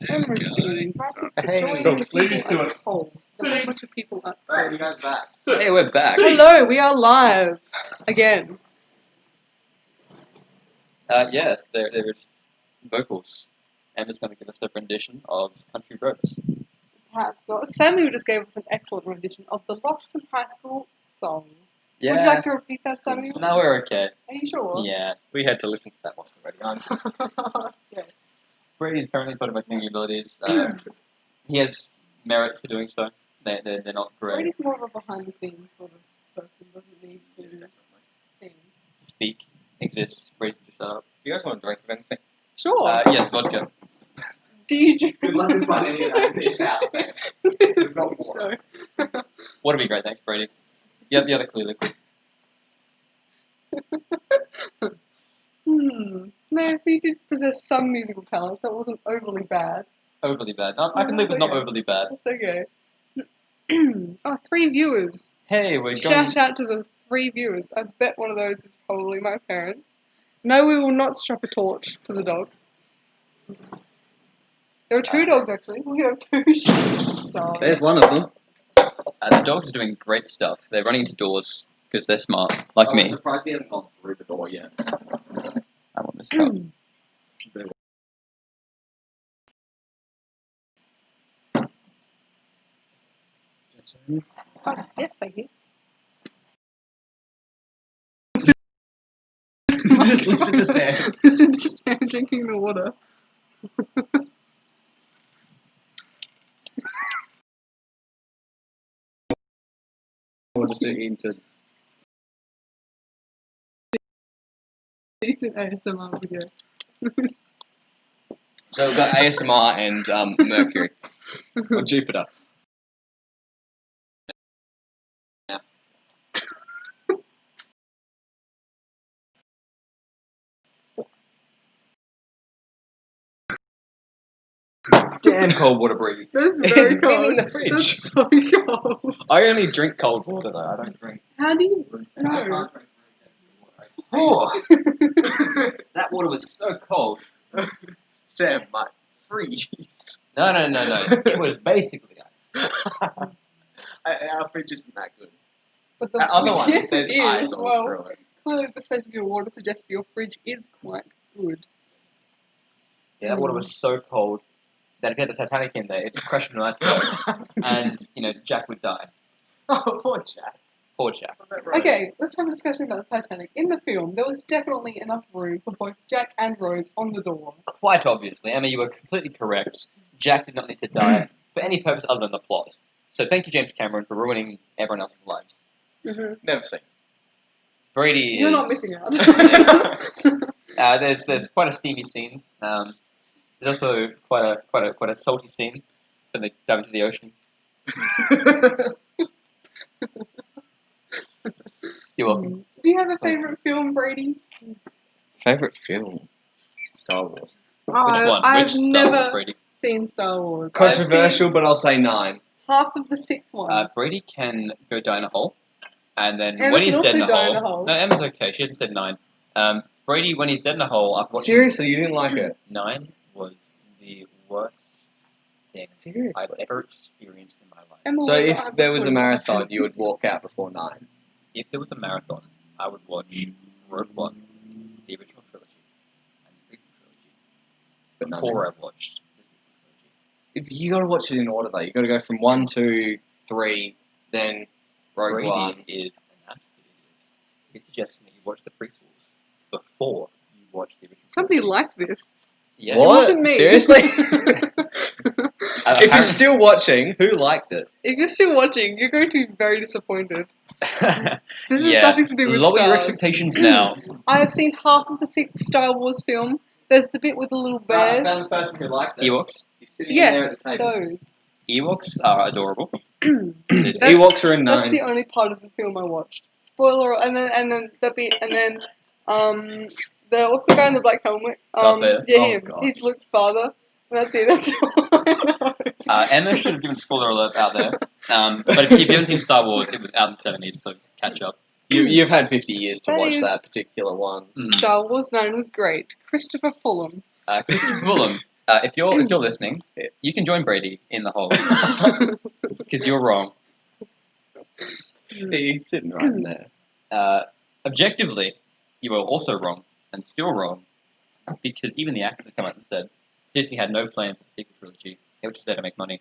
Emma's being Hey, joining please people do at it. polls. There are a bunch of people at Right, you polls. guys back. Hey, we're back. Hello, we are live again. Yes, there is vocals. Emma's going to give us a rendition of Country Roads. Perhaps not. Samuel just gave us an excellent rendition of the Loxton High School song. Yeah. Would you like to repeat that, Samuel? No, we're okay. Are you sure? Yeah. We had to listen to that one already. Yeah. Brady's currently sort of my singing abilities. He has merit for doing so. They're not great. Brady's more of a behind the scenes sort of person, doesn't need to sing. Speak, exist, Brady, just shut up. Do you guys want to drink of anything? Sure. Yes, vodka. Do you drink? Good luck in finding any of that in this house, man. We've got more. No. Water be great, thanks, Brady. You have the other clear liquid. No, he did possess some musical talent. That wasn't overly bad. Overly bad. I can live with not overly bad. That's okay. Oh, 3 viewers. Hey, we're going. Shout out to the 3 viewers. I bet one of those is probably my parents. No, we will not strap a torch to the dog. There are 2 dogs actually. We have 2 stars. There's one of them. The dogs are doing great stuff. They're running into doors because they're smart, like I'm me. surprised he hasn't gone through the door yet. I want this cup. Oh, yes, thank you. Just listen to Sam. Listen to Sam drinking the water. Or just into. Decent ASMR video. So we've got ASMR and Mercury. Or Jupiter. Damn cold water, Brady. That's It's very been cold. in the fridge. That's so cold. I only drink cold water though. I don't drink. How do you know? Oh, that water was so cold. Sam might freeze. No. It was basically ice. Our fridge isn't that good. But the Other one yes, says it ice is. all Well, through it. clearly the state of your water suggests your fridge is quite good. Yeah, that water was so cold that if you had the Titanic in there, it'd crash into an iceberg, and Jack would die. Oh, poor Jack. Poor Jack. Okay, let's have a discussion about the Titanic. In the film, there was definitely enough room for both Jack and Rose on the door. Quite obviously, Emma, you were completely correct. Jack did not need to die for any purpose other than the plot. So thank you, James Cameron, for ruining everyone else's lives. Never seen. Brady You're is. not missing out. There's quite a steamy scene. There's also quite a salty scene when they dive into the ocean. You're welcome. Do you have a favourite film, Brady? Favorite film? Star Wars. Which one? I've Which Star never Wars, Brady? seen Star Wars. Controversial, but I'll say 9. I've seen half of the 6th one. Brady can go die in a hole, and then Emma when he's can dead in also a die hole. in a hole. No, Emma's okay. She hasn't said 9. Brady, when he's dead in a hole, I've watched. Seriously, you didn't like it? 9 was the worst thing Seriously? I've ever experienced in my life. Emma, So why do I if have there was a clue? marathon, you would walk out before 9. If there was a marathon, I would watch Rogue One, the original trilogy, and the prequel trilogy. But none. Before I've watched the sequel trilogy. If you got to watch it in order though, you got to go from 1, 2, 3, then Rogue Brady One. is an absolute idiot. He's suggesting that you watch the prequels before you watch the original. Somebody trilogy. liked this. Yeah. It What? wasn't me. Seriously? If you're still watching, who liked it? If you're still watching, you're going to be very disappointed. This has yeah. nothing to do with Lower your stars. expectations now. I have seen half of the 6th Star Wars film. There's the bit with the little Right, I bears. found the person who liked it. Ewoks. He's sitting in there Yes, at the table. those. Ewoks are adorable. That's- Ewoks are in That's 9. the only part of the film I watched. Spoiler, and then that bit, and then the also guy in the black helmet. Darth Vader. Yeah, Oh, him. God. He's Luke's father. That's it. That's all I know. Emma should have given spoiler alert out there. But if you haven't seen Star Wars, it was out in the 70s, so catch up. You've had 50 years to That watch is- that particular one. Mm. Star Wars 9 was great. Christopher Fulham. Christopher Fulham, if you're listening, you can join Brady in the hole because you're wrong. He's sitting right in there. Objectively, you are also wrong and still wrong because even the actors have come out and said Disney had no plan for the sequel trilogy. They were just there to make money,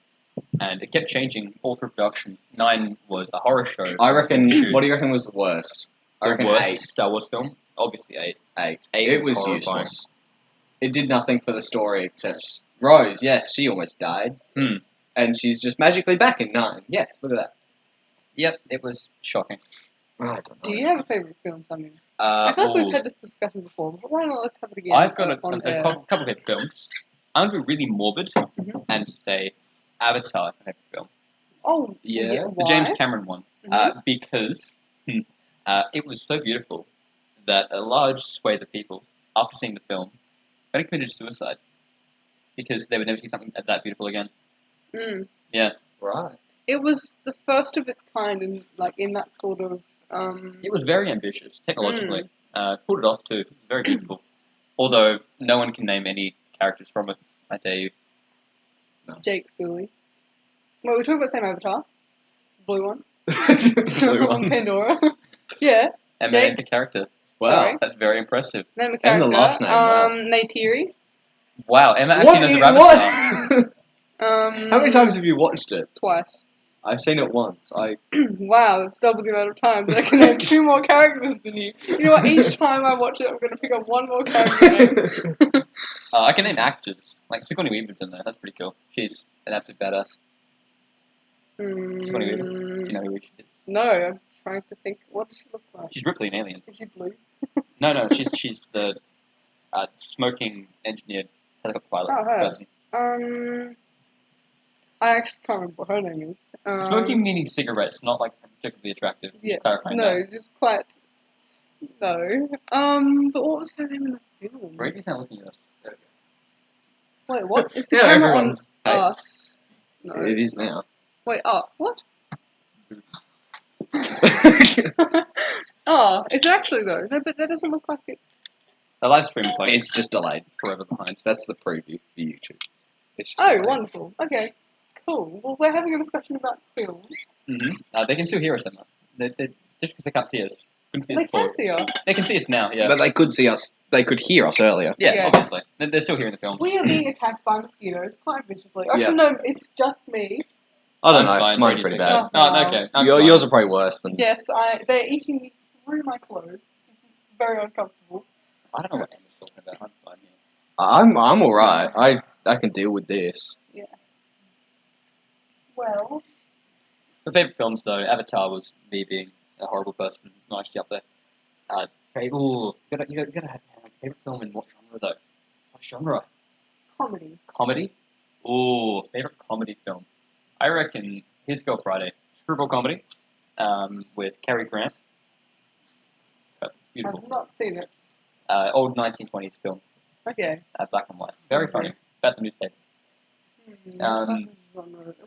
and it kept changing all through production. 9 was a horror show. I reckon. Shoot. What do you reckon was the worst? I The reckon worst 8. Star Wars film, obviously 8. 8. 8 It was was horrifying. useless. It did nothing for the story except Rose. Yes, she almost died, and she's just magically back in 9. Yes, look at that. Yep, it was shocking. I don't know. Do you have a favourite film, Sammy? I feel like ooh, we've had this discussion before, but why not let's have it again? I've got a on air. couple of favorite films. I'm going to be really morbid Mhm. and say Avatar, my favorite film. Oh, Yeah, The why? James Cameron one. Mhm. Because it was so beautiful that a large swathe of people, after seeing the film, kind of committed suicide because they would never see something that beautiful again. Mm. Right. It was the first of its kind in that sort of It was very ambitious technologically. Pulled it off too. It was very beautiful. Although no one can name any characters from it, I dare you. Jake Sully. Wait, we're talking about the same Avatar? Blue one? Blue On one. Pandora? Yeah, And Jake- named the character. Wow. Sorry. That's very impressive. name a And character. the last name, wow. Neytiri. Wow, Emma actually knows about Avatar. What? How many times have you watched it? Twice. I've seen it once. Wow, that's double the amount of times. I can name 2 more characters than you. You know what? Each time I watch it, I'm going to pick up 1 more character name. I can name actors. Like Sigourney Weaver's in there. That's pretty cool. She's an absolute badass. Sigourney Weaver. Do you know who she is? No, I'm trying to think. What does she look like? She's Ripley in Alien. Is she blue? No, she's the smoking engineered helicopter pilot Oh, her. person. I actually can't remember what her name is. Smoking meaning cigarettes, not like particularly attractive. Just Yes, clarifying no, that. just quite. No. But what was her name in the film? Brady's not looking at us. Wait, what? Is the Yeah, camera on everyone's- Hey. us? No. It is now. Wait, what? Oh, is it actually though? No, but that doesn't look like it. The live stream is like It's just delayed. forever behind. That's the preview for YouTube. It's just Oh, delayed. wonderful. Okay, cool. Well, we're having a discussion about films. They can still hear us, Emma. Just because they can't see us. Couldn't see us They before. can see us. They can see us now, yeah. But they could see us. They could hear us earlier. Yeah, Okay. obviously. They're still hearing the films. We are being attacked by mosquitoes quite viciously. Yeah. Actually, no, it's just me. I don't I'm know. fine, Mine's Brady's pretty okay. bad. Oh, okay. I'm Your, fine. yours are probably worse than. Yes, they're eating me through my clothes. It's very uncomfortable. I don't know what Emma's talking about. I'm fine here. I'm all right. I can deal with this. Yes. Well, My favourite films, though, Avatar was me being a horrible person. Nicely up there. You gotta have a favourite film in what genre, though? What genre? comedy. Comedy? Ooh, favourite comedy film. I reckon His Girl Friday. Screwball comedy with Cary Grant. That's beautiful. I've not seen it. Old 1920s film, Okay. black and white. Very funny. About the newspaper.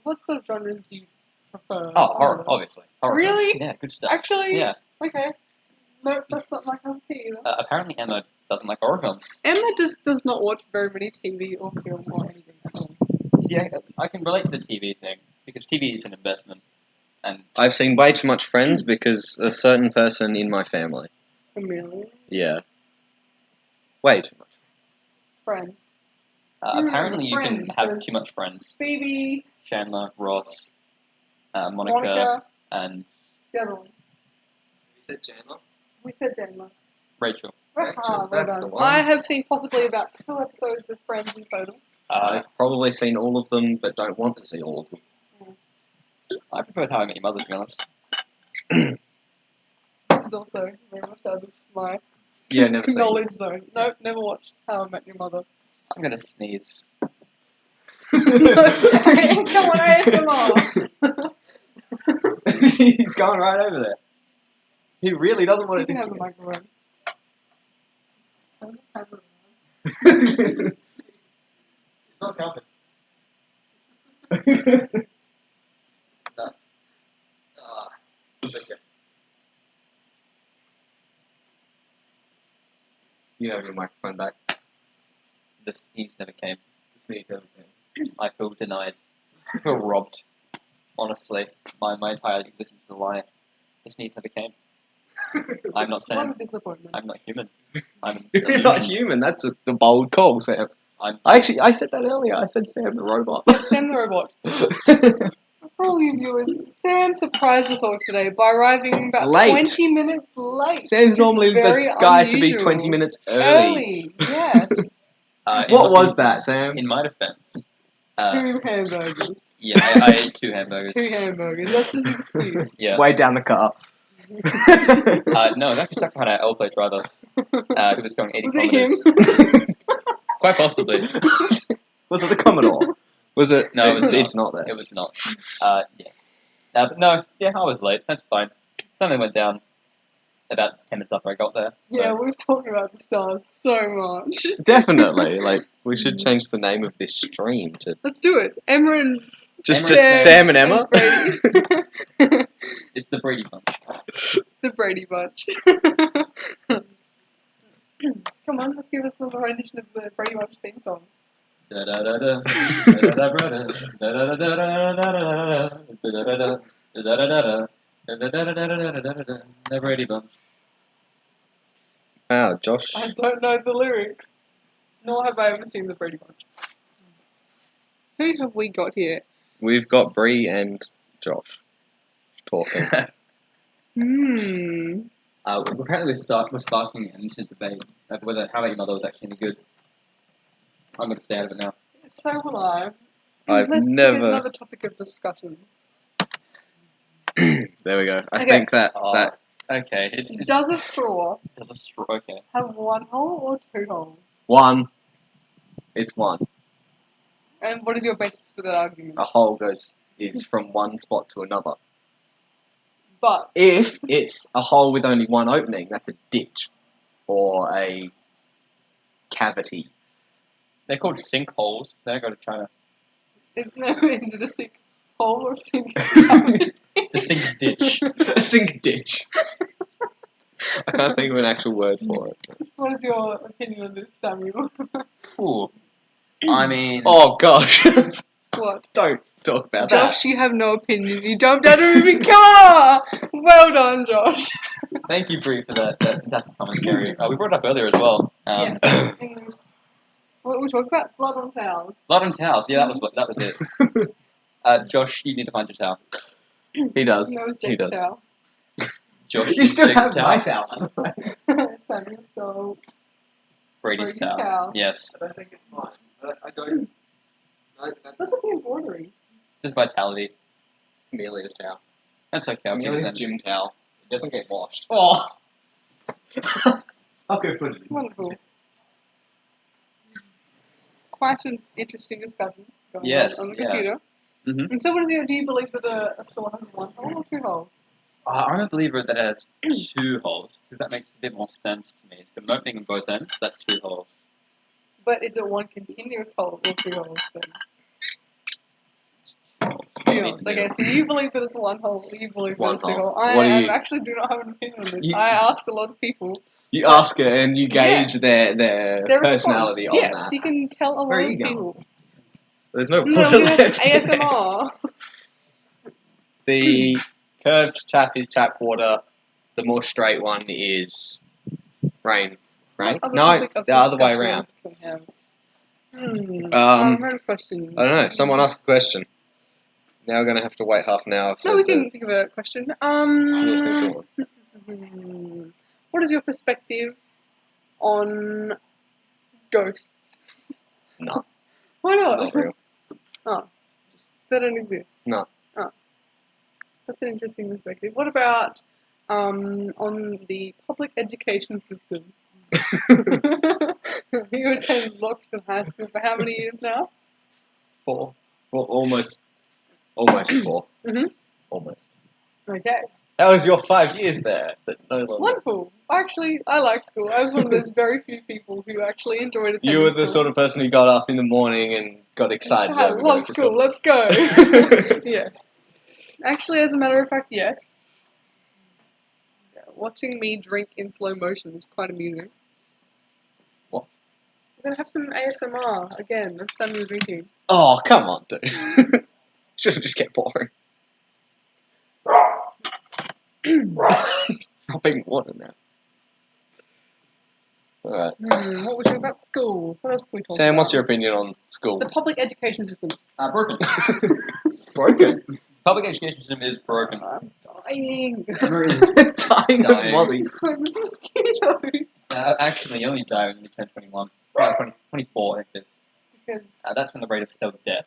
What sort of genres do you prefer? Oh, horror, obviously. Horror Really? films. Yeah, good stuff. Actually, Yeah. okay. No, that's not my cup of tea either. Apparently Emma doesn't like horror films. Emma just does not watch very many TV or film or anything at all. See, I can relate to the TV thing because TV is an investment, and I've seen way too much Friends because a certain person in my family. Amelia, Yeah. Way too much. Friends. apparently you can Friends, have there's- too much friends. Phoebe, Chandler, Ross, Monica, Monica, and the other one. You said Chandler? We said Daniela. Rachel. Rachel, Well that's done. the one. I have seen possibly about 2 episodes of Friends in total. Uh, I've probably seen all of them, but don't want to see all of them. I prefer How I Met Your Mother, to be honest. This is also very much out of my Yeah, never seen. knowledge zone. Nope, never watched How I Met Your Mother. I'm gonna sneeze. Come on, ASMR! He's going right over there. He really doesn't want You to can do have the microphone. Turn the camera it. It's not counted. You have your microphone back. The sneeze never came. The sneeze never came. I feel denied. I feel robbed. Honestly, my entire existence is a lie. The sneeze never came. I'm not What Sam. a disappointment. I'm not human. I'm an You're not illusion. human. That's the bold call, Sam. I said that earlier. I said Sam the robot. Sam the robot. For all you viewers, Sam surprised us all today by arriving about Late. 20 minutes late. Sam's which is normally very the guy to be unusual. 20 minutes early. Yes. What was that, Sam? In my defense, 2 hamburgers. yeah, I ate 2 hamburgers. 2 hamburgers. That's his excuse. Yeah. Way down the car. No, it was actually stuck behind our L-plate driver who was going 80 Was it him? kilometers. Quite possibly. Was it the Commodore? Was it? No, it was it's not there. It was not. Yeah. But no, yeah, I was late. That's fine. Something went down about 10 minutes after I got there. So. Yeah, we've talked about the stars so much. Definitely. Like, we should change the name of this stream to Let's do it. Emma and just Emma. Sam and Emma. Brady. It's the Brady Bunch. The Brady Bunch. Come on, let's give us another rendition of the Brady Bunch theme song. The Brady Bunch. Wow, Josh. I don't know the lyrics, nor have I ever seen the Brady Bunch. Who have we got here? We've got Bree and Josh talking. Apparently we're sparking an instant debate over whether How About Your Mother was actually any good. I'm going to stay out of it now. So will I. I've Let's never- get another topic of discussion. There we go. I Okay. think that Okay, it's Does a straw does a straw. Okay. have 1 hole or 2 holes? one. It's one. And what is your basis for that argument? A hole is from one spot to another. But If it's a hole with only one opening, that's a ditch or a cavity. They're called sinkholes. They go to China. is it a sink hole or sink? It's a sink ditch. A sink ditch. I can't think of an actual word for it. What is your opinion on this, Samuel? Ooh. I mean, Oh gosh. What? Don't talk about that. Josh, you have no opinion. You jumped out of a moving car! Well done, Josh. thank you, Bree, for that fantastic commentary. We brought it up earlier as well. English. What were we talking about? Blood on towels. Blood on towels. Yeah, that was it. Josh, you need to find your towel. He does. No, it was He Jake's does. towel. Josh, You still Jake's have my towel. Samuel, so Brady's Brady's towel. towel. Yes. I don't think it's mine. I don't. That's like embroidery. Just vitality. Amelia's towel. That's okay. I'll give it Amelia's then. gym towel. It doesn't get washed. Oh! I'll go put it in. Wonderful. Quite an interesting discussion going Yes, on the yeah. computer. Mhm. And so, do you believe that a straw has 1 hole or 2 holes? I'm a believer that it has 2 holes, because that makes a bit more sense to me. It's got an opening in both ends, that's 2 holes. But is it 1 continuous hole or 2 holes then? I 2 mean, holes. Okay, so you believe that it's 1 hole, you believe that One it's 2 hole. hole. What do I you- actually do not have an opinion on this. You- I ask a lot of people. You ask her and you gauge Yes. their Their personality response. on Yes, that. you can tell a lot Where are of you going? people. There's no No, water we have left in there. ASMR. The curved tap is tap water. The more straight one is rain. Right? What other No, topic of the other way discussion around. can we have? I had a question. I don't know. Someone asked a question. Now we're going to have to wait half an hour for No, we the... can think of a question. We'll think of one. What is your perspective on ghosts? No, Why not? not real. They don't exist. No. Oh. That's an interesting perspective. What about on the public education system? You attended Loxton High School for how many years now? 4. Well, almost 4. Mhm. Almost. Okay. That was your 5 years there. That no longer. Wonderful. Actually, I like school. I was one of those very few people who actually enjoyed attending You were the school. sort of person who got up in the morning and got excited. I over love going to school. Let's go. Yes. Actually, as a matter of fact, yes. Watching me drink in slow motion is quite amusing. What? We're gonna have some ASMR again of Samuel drinking. Oh, come on, dude. Should have just kept pouring. Dropping water now. Alright. What was it about school? What else can we talk about? Sam, what's your opinion on school? The public education system. Broken. Broken. Public education system is broken. I'm dying. Emma is Dying of Dying. mozzies. There's mosquitoes. actually you only die when you turn 21. 24, I think it is. Because, That's when the rate of cell death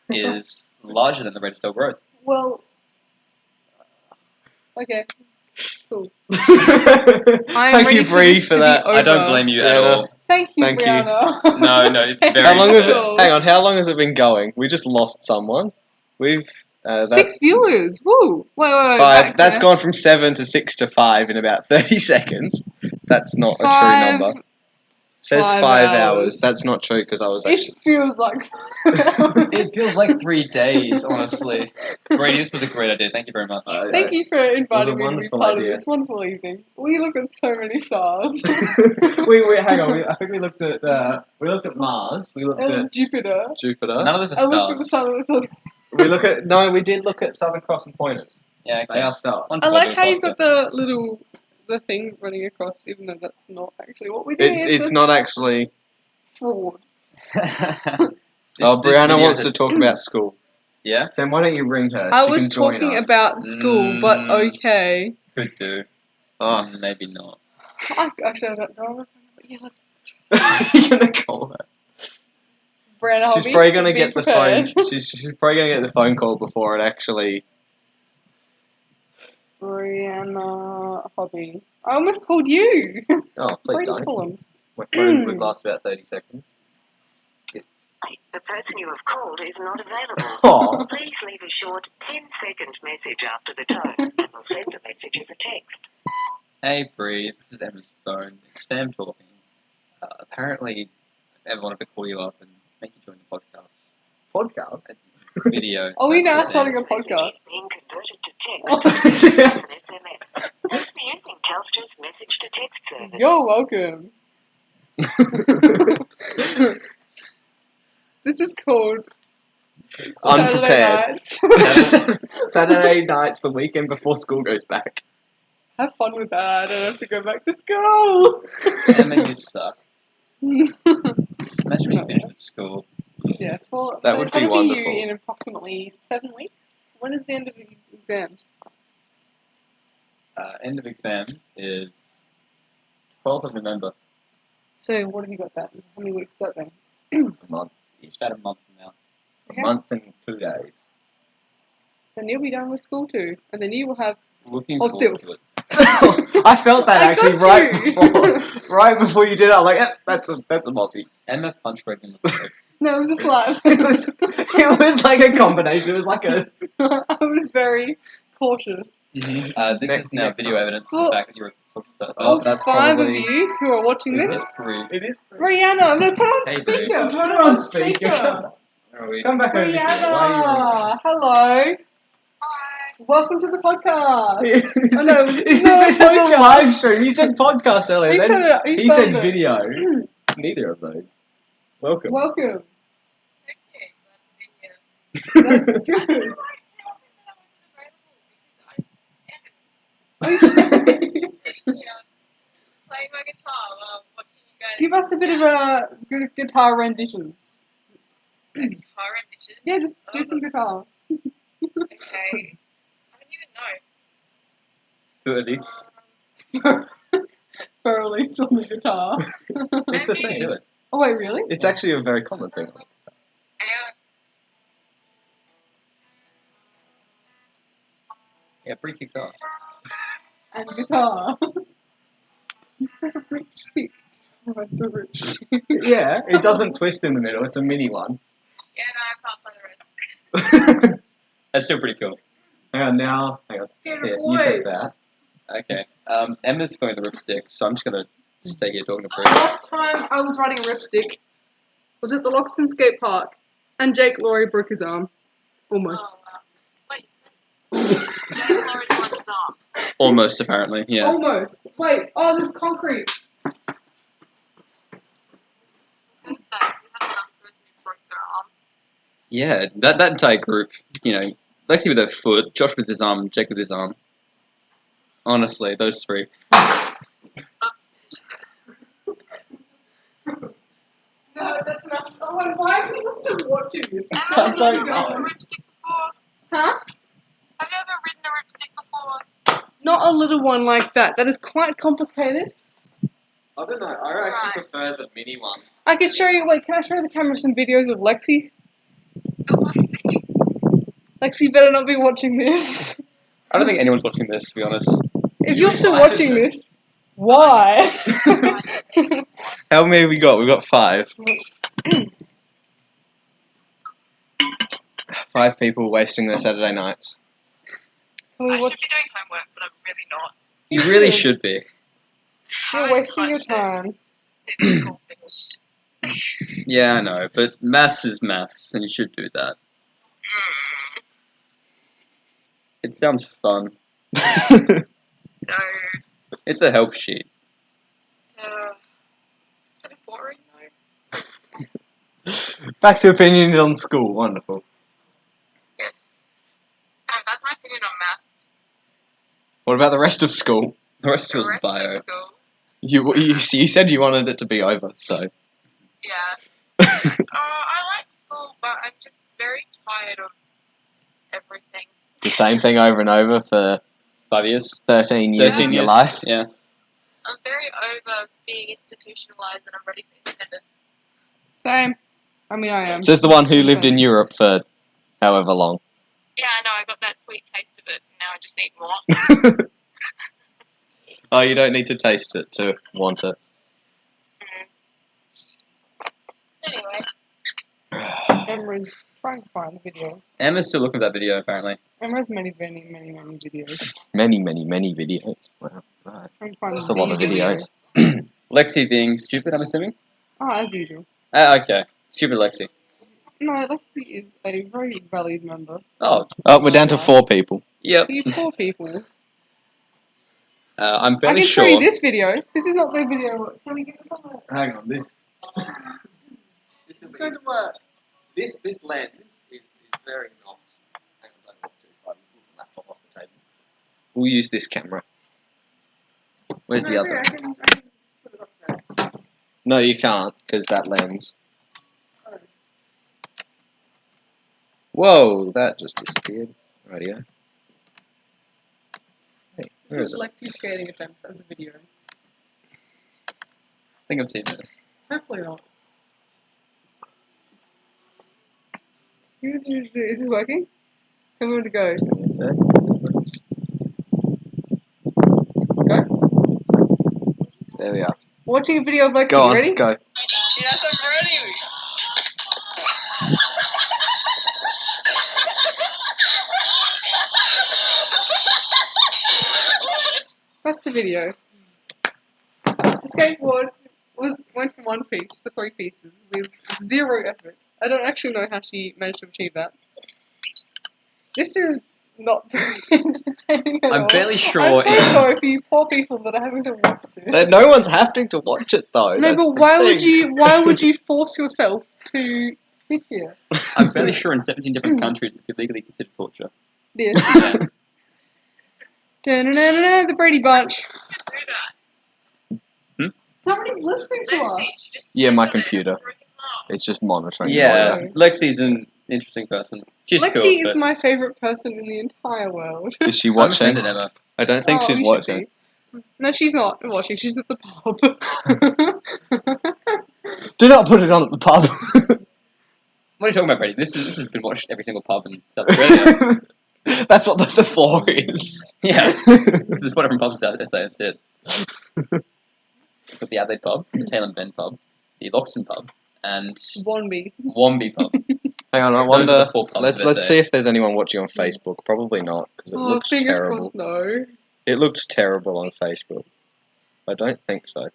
is larger than the rate of cell growth. well, okay. Cool. Thank you, ready for Bree, this for to be that. I don't over. blame you at Yeah. all. Thank you, Thank you. Brianna. No, it's very How long has it? Cool. Hang on. How long has it been going? We just lost someone. We've 6 viewers. Woo. Wait. 5. back That's there. gone from 7 to 6 to 5 in about 30 seconds. That's not a true 5 number. Says 5 5 hours. hours. That's not true because I was actually. It feels like. It feels like 3 days, honestly. Brady, this was a great idea. Thank you very much. Thank you for inviting me to be wonderful part idea. of this wonderful evening. We looked at so many stars. we hang on. I think we looked at Mars. We looked And Jupiter. Jupiter. None of those I are looked at the stars. sun. We did look at Southern Cross and Pointers. Yeah, They okay. are stars. One I to like go how you've faster. got the thing running across, even though that's not actually what we did. It's not actually. fraud. Oh, This Brianna video wants is to a- talk about school. Yeah, Sam, why don't you ring her? I She was can join talking us. about school, but okay. could do. Oh, Maybe not. Actually, I don't know. But yeah, let's. you're gonna call her. Brianna, She's Hobby, probably gonna be get the phone. prepared. She's probably gonna get the phone call before it actually. Brianna Hobby. I almost called you. Oh, please Brady don't. Fulham. My phone would last about 30 seconds. It's... The person you have called is not available. Oh. Please leave a short 10-second message after the tone, and we'll send the message as a text. Hey, Bree, this is Emma's phone. It's Sam talking. Apparently, Emma wanted to call you up and make you join the podcast. Podcast? Video. Are we now That's it. starting a podcast? Message is being converted to text. An SMS. Thanks for using Telstra's message-to-text service. You're welcome. This is called Unprepared. Saturday Nights. Saturday night's the weekend before school goes back. Have fun with that. I don't have to go back to school. Emma, you suck. Imagine being finished with school. Yes, well, That would be that'll wonderful. you in approximately 7 weeks. When is the end of the exams? End of exams is 12th of November. So, what have you got that? How many weeks is that then? A month. About a month from now. Okay. A month and 2 days. Then you'll be done with school too. And then you will have. Looking Oh, forward still. to it. I felt that I actually got right before you did it. I'm like, that's a Mossy. Emma punch broke in the face. No, it was a slap. It was like a combination. It was like a. I was very cautious. This Next- is now next video time. evidence of Well- the fact that you were social stuff. Oh, Of that's 5 probably- of you who are watching Is this, Three. It is. Brianna, I'm going to put it on Hey, speaker. Bree. Put it on speaker. Where are we? Come back over here. Why Brianna, hello. Welcome to the podcast. are you... Oh, no, this it's not a is a podcast. live stream. You said podcast earlier. He Then said it. he said it. video. Neither of those. Welcome. Welcome. That's good. Playing my guitar while watching you guys. Give us a bit of a good guitar rendition. a guitar rendition. Yeah, just do some guitar. Okay. I don't even know. Do it, Elise. For release on the guitar. It's a thing. Do it. Oh wait, really? It's actually a very common thing. Yeah, Bree kicks ass. And guitar. Rich stick. Right, the rich stick. Yeah, it doesn't twist in the middle. It's a mini one. Yeah, no, I can't play the rest. That's still pretty cool. Hang on now. Hang on. Scared Here, of you take boys. that. Okay. Emma's going the ripstick, so I'm just gonna stay here talking to Bree. Last time I was riding a ripstick was at the Loxton Skate Park, and Jake Laurie broke his arm. Almost. Oh, wow. Wait. Jake Laurie's one stop. Almost, apparently. Yeah. Almost. Wait. Oh, there's concrete. gonna say, we had another person who broke their arm. Yeah, that entire group, you know, Lexi with her foot, Josh with his arm, Jake with his arm. Honestly, those three. No, that's enough. Oh, why are people still watching this? I don't know. Ripstick before? Huh? Have you ever ridden a ripstick before? Not a little one like that. That is quite complicated. I don't know. I actually prefer the mini ones. I could show you. Wait, can I show the camera some videos of Lexi? Lexi better not be watching this. I don't think anyone's watching this, to be honest. If you're still watching this, why? How many have we got? We've got 5. 5 people wasting their Saturday nights. Can we I watch? should be doing homework, but I'm really not. You really should be. You're wasting your time. It's all finished. Yeah, I know, but maths is maths, and you should do that. It sounds fun. No. It's a help sheet. So boring though. Back to opinions on school. Wonderful. Yes. That's my opinion on maths. What about the rest of school? The rest The was rest bio. of school. You said you wanted it to be over, so. Yeah. I like school, but I'm just very tired of everything. The same thing over and over for 5 years. 13 years 13 of years. your life. Yeah. I'm very over being institutionalized and I'm ready for independence. Same. I mean, I am. Says the one who lived in Europe for however long. Yeah, I know, I got that sweet taste of it, and now I just need more. Oh, you don't need to taste it to want it. Anyway, Emma's trying to find the video. Emma's still looking at that video, apparently. Emma's many videos. Many videos. Wow. Right. Trying to find That's the a lot of video. videos. Lexi being stupid, I'm assuming? Oh, as usual. Okay. Stupid Lexi. No, Lexi is a very valued member. Oh, Oh, we're down to 4 people. yep. You poor people. I'm I fairly can show sure. you this video. This is not the video. Can we get this on there? Hang on, this It's going to work. this lens is very not. Hang on, don't walk too far. You pull the laptop off the table. We'll use this camera. Where's the other? I can put it up there. No, you can't, because that lens. Oh. Whoa, that just disappeared. Rightio. Hey, where This is is it? Lexi's skating attempt as a video. I think I've seen this. Hopefully not. Is this working? Tell me where to go. Give me a sec. Go. There we are. Watching a video of Lexi. Go on, Ready? go. yes, I'm ready! That's the video. The skateboard went from one piece to 3 pieces with 0 effort. I don't actually know how she managed to achieve that. This is not very entertaining at all. I'm fairly sure I'm so it- sorry for you poor people that are having to watch this. No one's having to watch it though. No, That's but the why would thing. you? Why would you force yourself to sit here? I'm fairly sure in 17 different countries it could legally consider torture. This. The Brady Bunch. Somebody's listening to us. Yeah, my computer. It's just monitoring. the Yeah, audio. Lexi's an interesting person. She's Lexi cool, is but my favourite person in the entire world. Is she I'm watching? offended, Emma. I don't think Oh, she's you should watching. be. No, she's not watching. She's at the pub. Do not put it on at the pub. What are you talking about, Brady? This has been watched every single pub in South Australia. That's what the 4 is. Yeah. This is one different pubs in SA, that's it. Got the Adelaide pub, the Taylor and Ben pub, the Loxton pub, and Wanby. Wombi pub. Hang on, I Those are wonder. the 4 pubs Let's of SA. see if there's anyone watching on Facebook. Probably not, because it Oh, looks fingers terrible. crossed, no. It looked terrible on Facebook. I don't think so.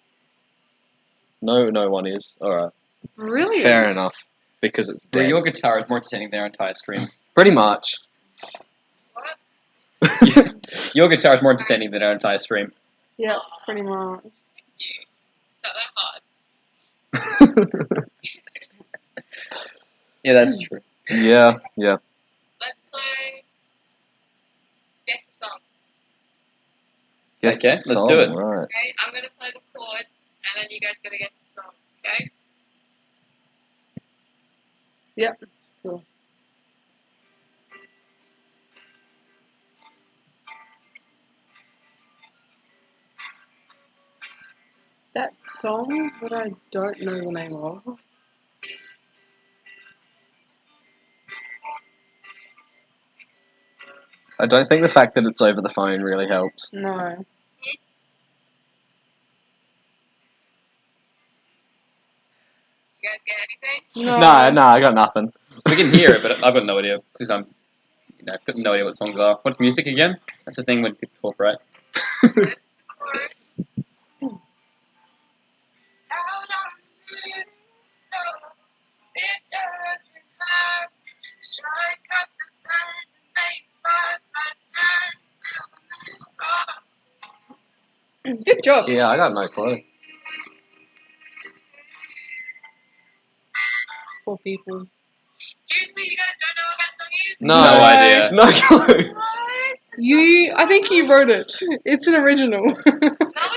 No one is. Alright. Brilliant. Fair enough. Because it's Well, dead. your guitar is more entertaining than their entire stream. Pretty much. Your guitar is more entertaining than our entire stream. Yeah, pretty much. Not that hard. Yeah, that's true. Yeah, yeah. Let's play Guess the Song. Guess Okay, the let's do it. song, Right. Okay, I'm gonna play the chords, and then you guys gotta guess the song. Okay? Yep. Cool. That song that I don't know the name of. I don't think the fact that it's over the phone really helps. No. You guys get anything? No. No, I got nothing. We can hear it, but I've got no idea because I've got no idea what songs are. What's music again? That's the thing when people talk, right? This chord. Out on the window, pictures in her. Strike up the band and make fireflies turn silver star. Good job. Yeah, I got no clue. 4 people. Seriously, you guys don't know what that song is? No, No idea. No clue. What? I think you wrote it. It's an original. No,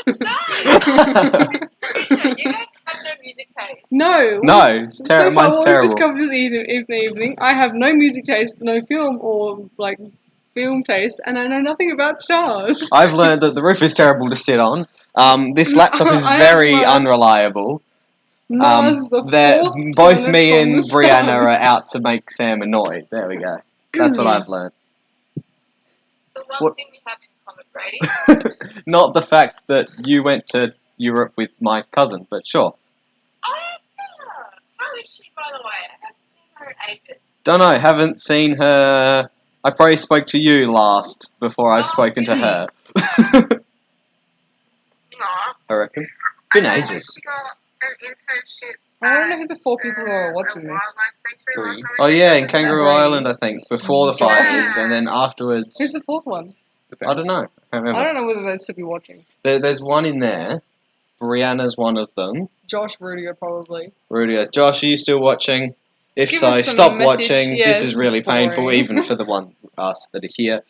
it's not. Risha, you guys have no music taste. No. No, it's So far, mine's what we've terrible. discovered this evening, I have no music taste, no film or film taste, and I know nothing about stars. I've learned that the roof is terrible to sit on. This laptop is I have very learned- unreliable. Nars, the They're- fourth both planet me from and the Brianna sun. are out to make Sam annoyed. There we go. That's what I've learned. The one What- thing we have in common, Brady. Not the fact that you went to Europe with my cousin, but sure. Oh, yeah. How is she, by the way? I haven't seen her in ages. Don't know, haven't seen her. I probably spoke to you last before I've spoken to her. Aw. I reckon. Been I know ages. She got an internship. I don't know who the 4 people are watching a this. wildlife sanctuary Three. last Oh night. yeah, in Kangaroo Brady. Island, I think, before the fires, and then afterwards. Who's the 4th one? I don't know. I can't I remember. don't know whether they should be watching. There's one in there. Brianna's one of them. Josh Rudiger, probably. Rudia, Josh, are you still watching? If Give so, us some stop message. watching. Yeah, This is it's really painful, boring. even for the us that are here.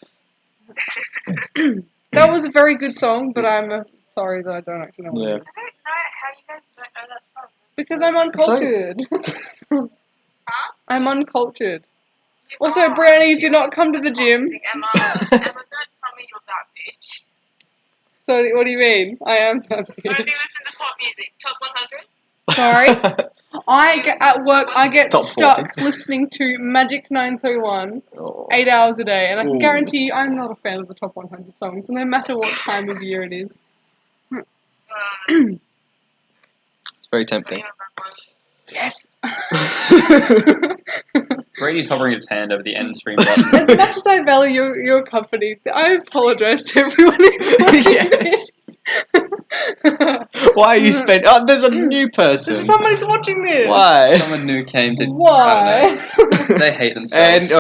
That was a very good song, but I'm sorry that I don't actually know what Yeah. it is. I don't know how you guys don't know that song. Because I'm uncultured. Huh? I'm uncultured. You Also, are. Brianna, you did not come to the gym. Emma, don't tell me you're that bitch. So, what do you mean? I am that Don't you bitch. listen to pop music? Top 100? Sorry. At work, I get Top stuck 40. listening to Magic 931 Oh. 8 hours a day, and I can Ooh. guarantee you I'm not a fan of the top 100 songs, no matter what time of year it is. It's very tempting. Yes! Brady's hovering his hand over the end screen button. As much as I value your company, I apologize to everyone who's watching Yes. this. Why are you spending? Oh, there's a new person. Somebody's watching this! Why? Someone new came to. I Why? don't know. They hate themselves. And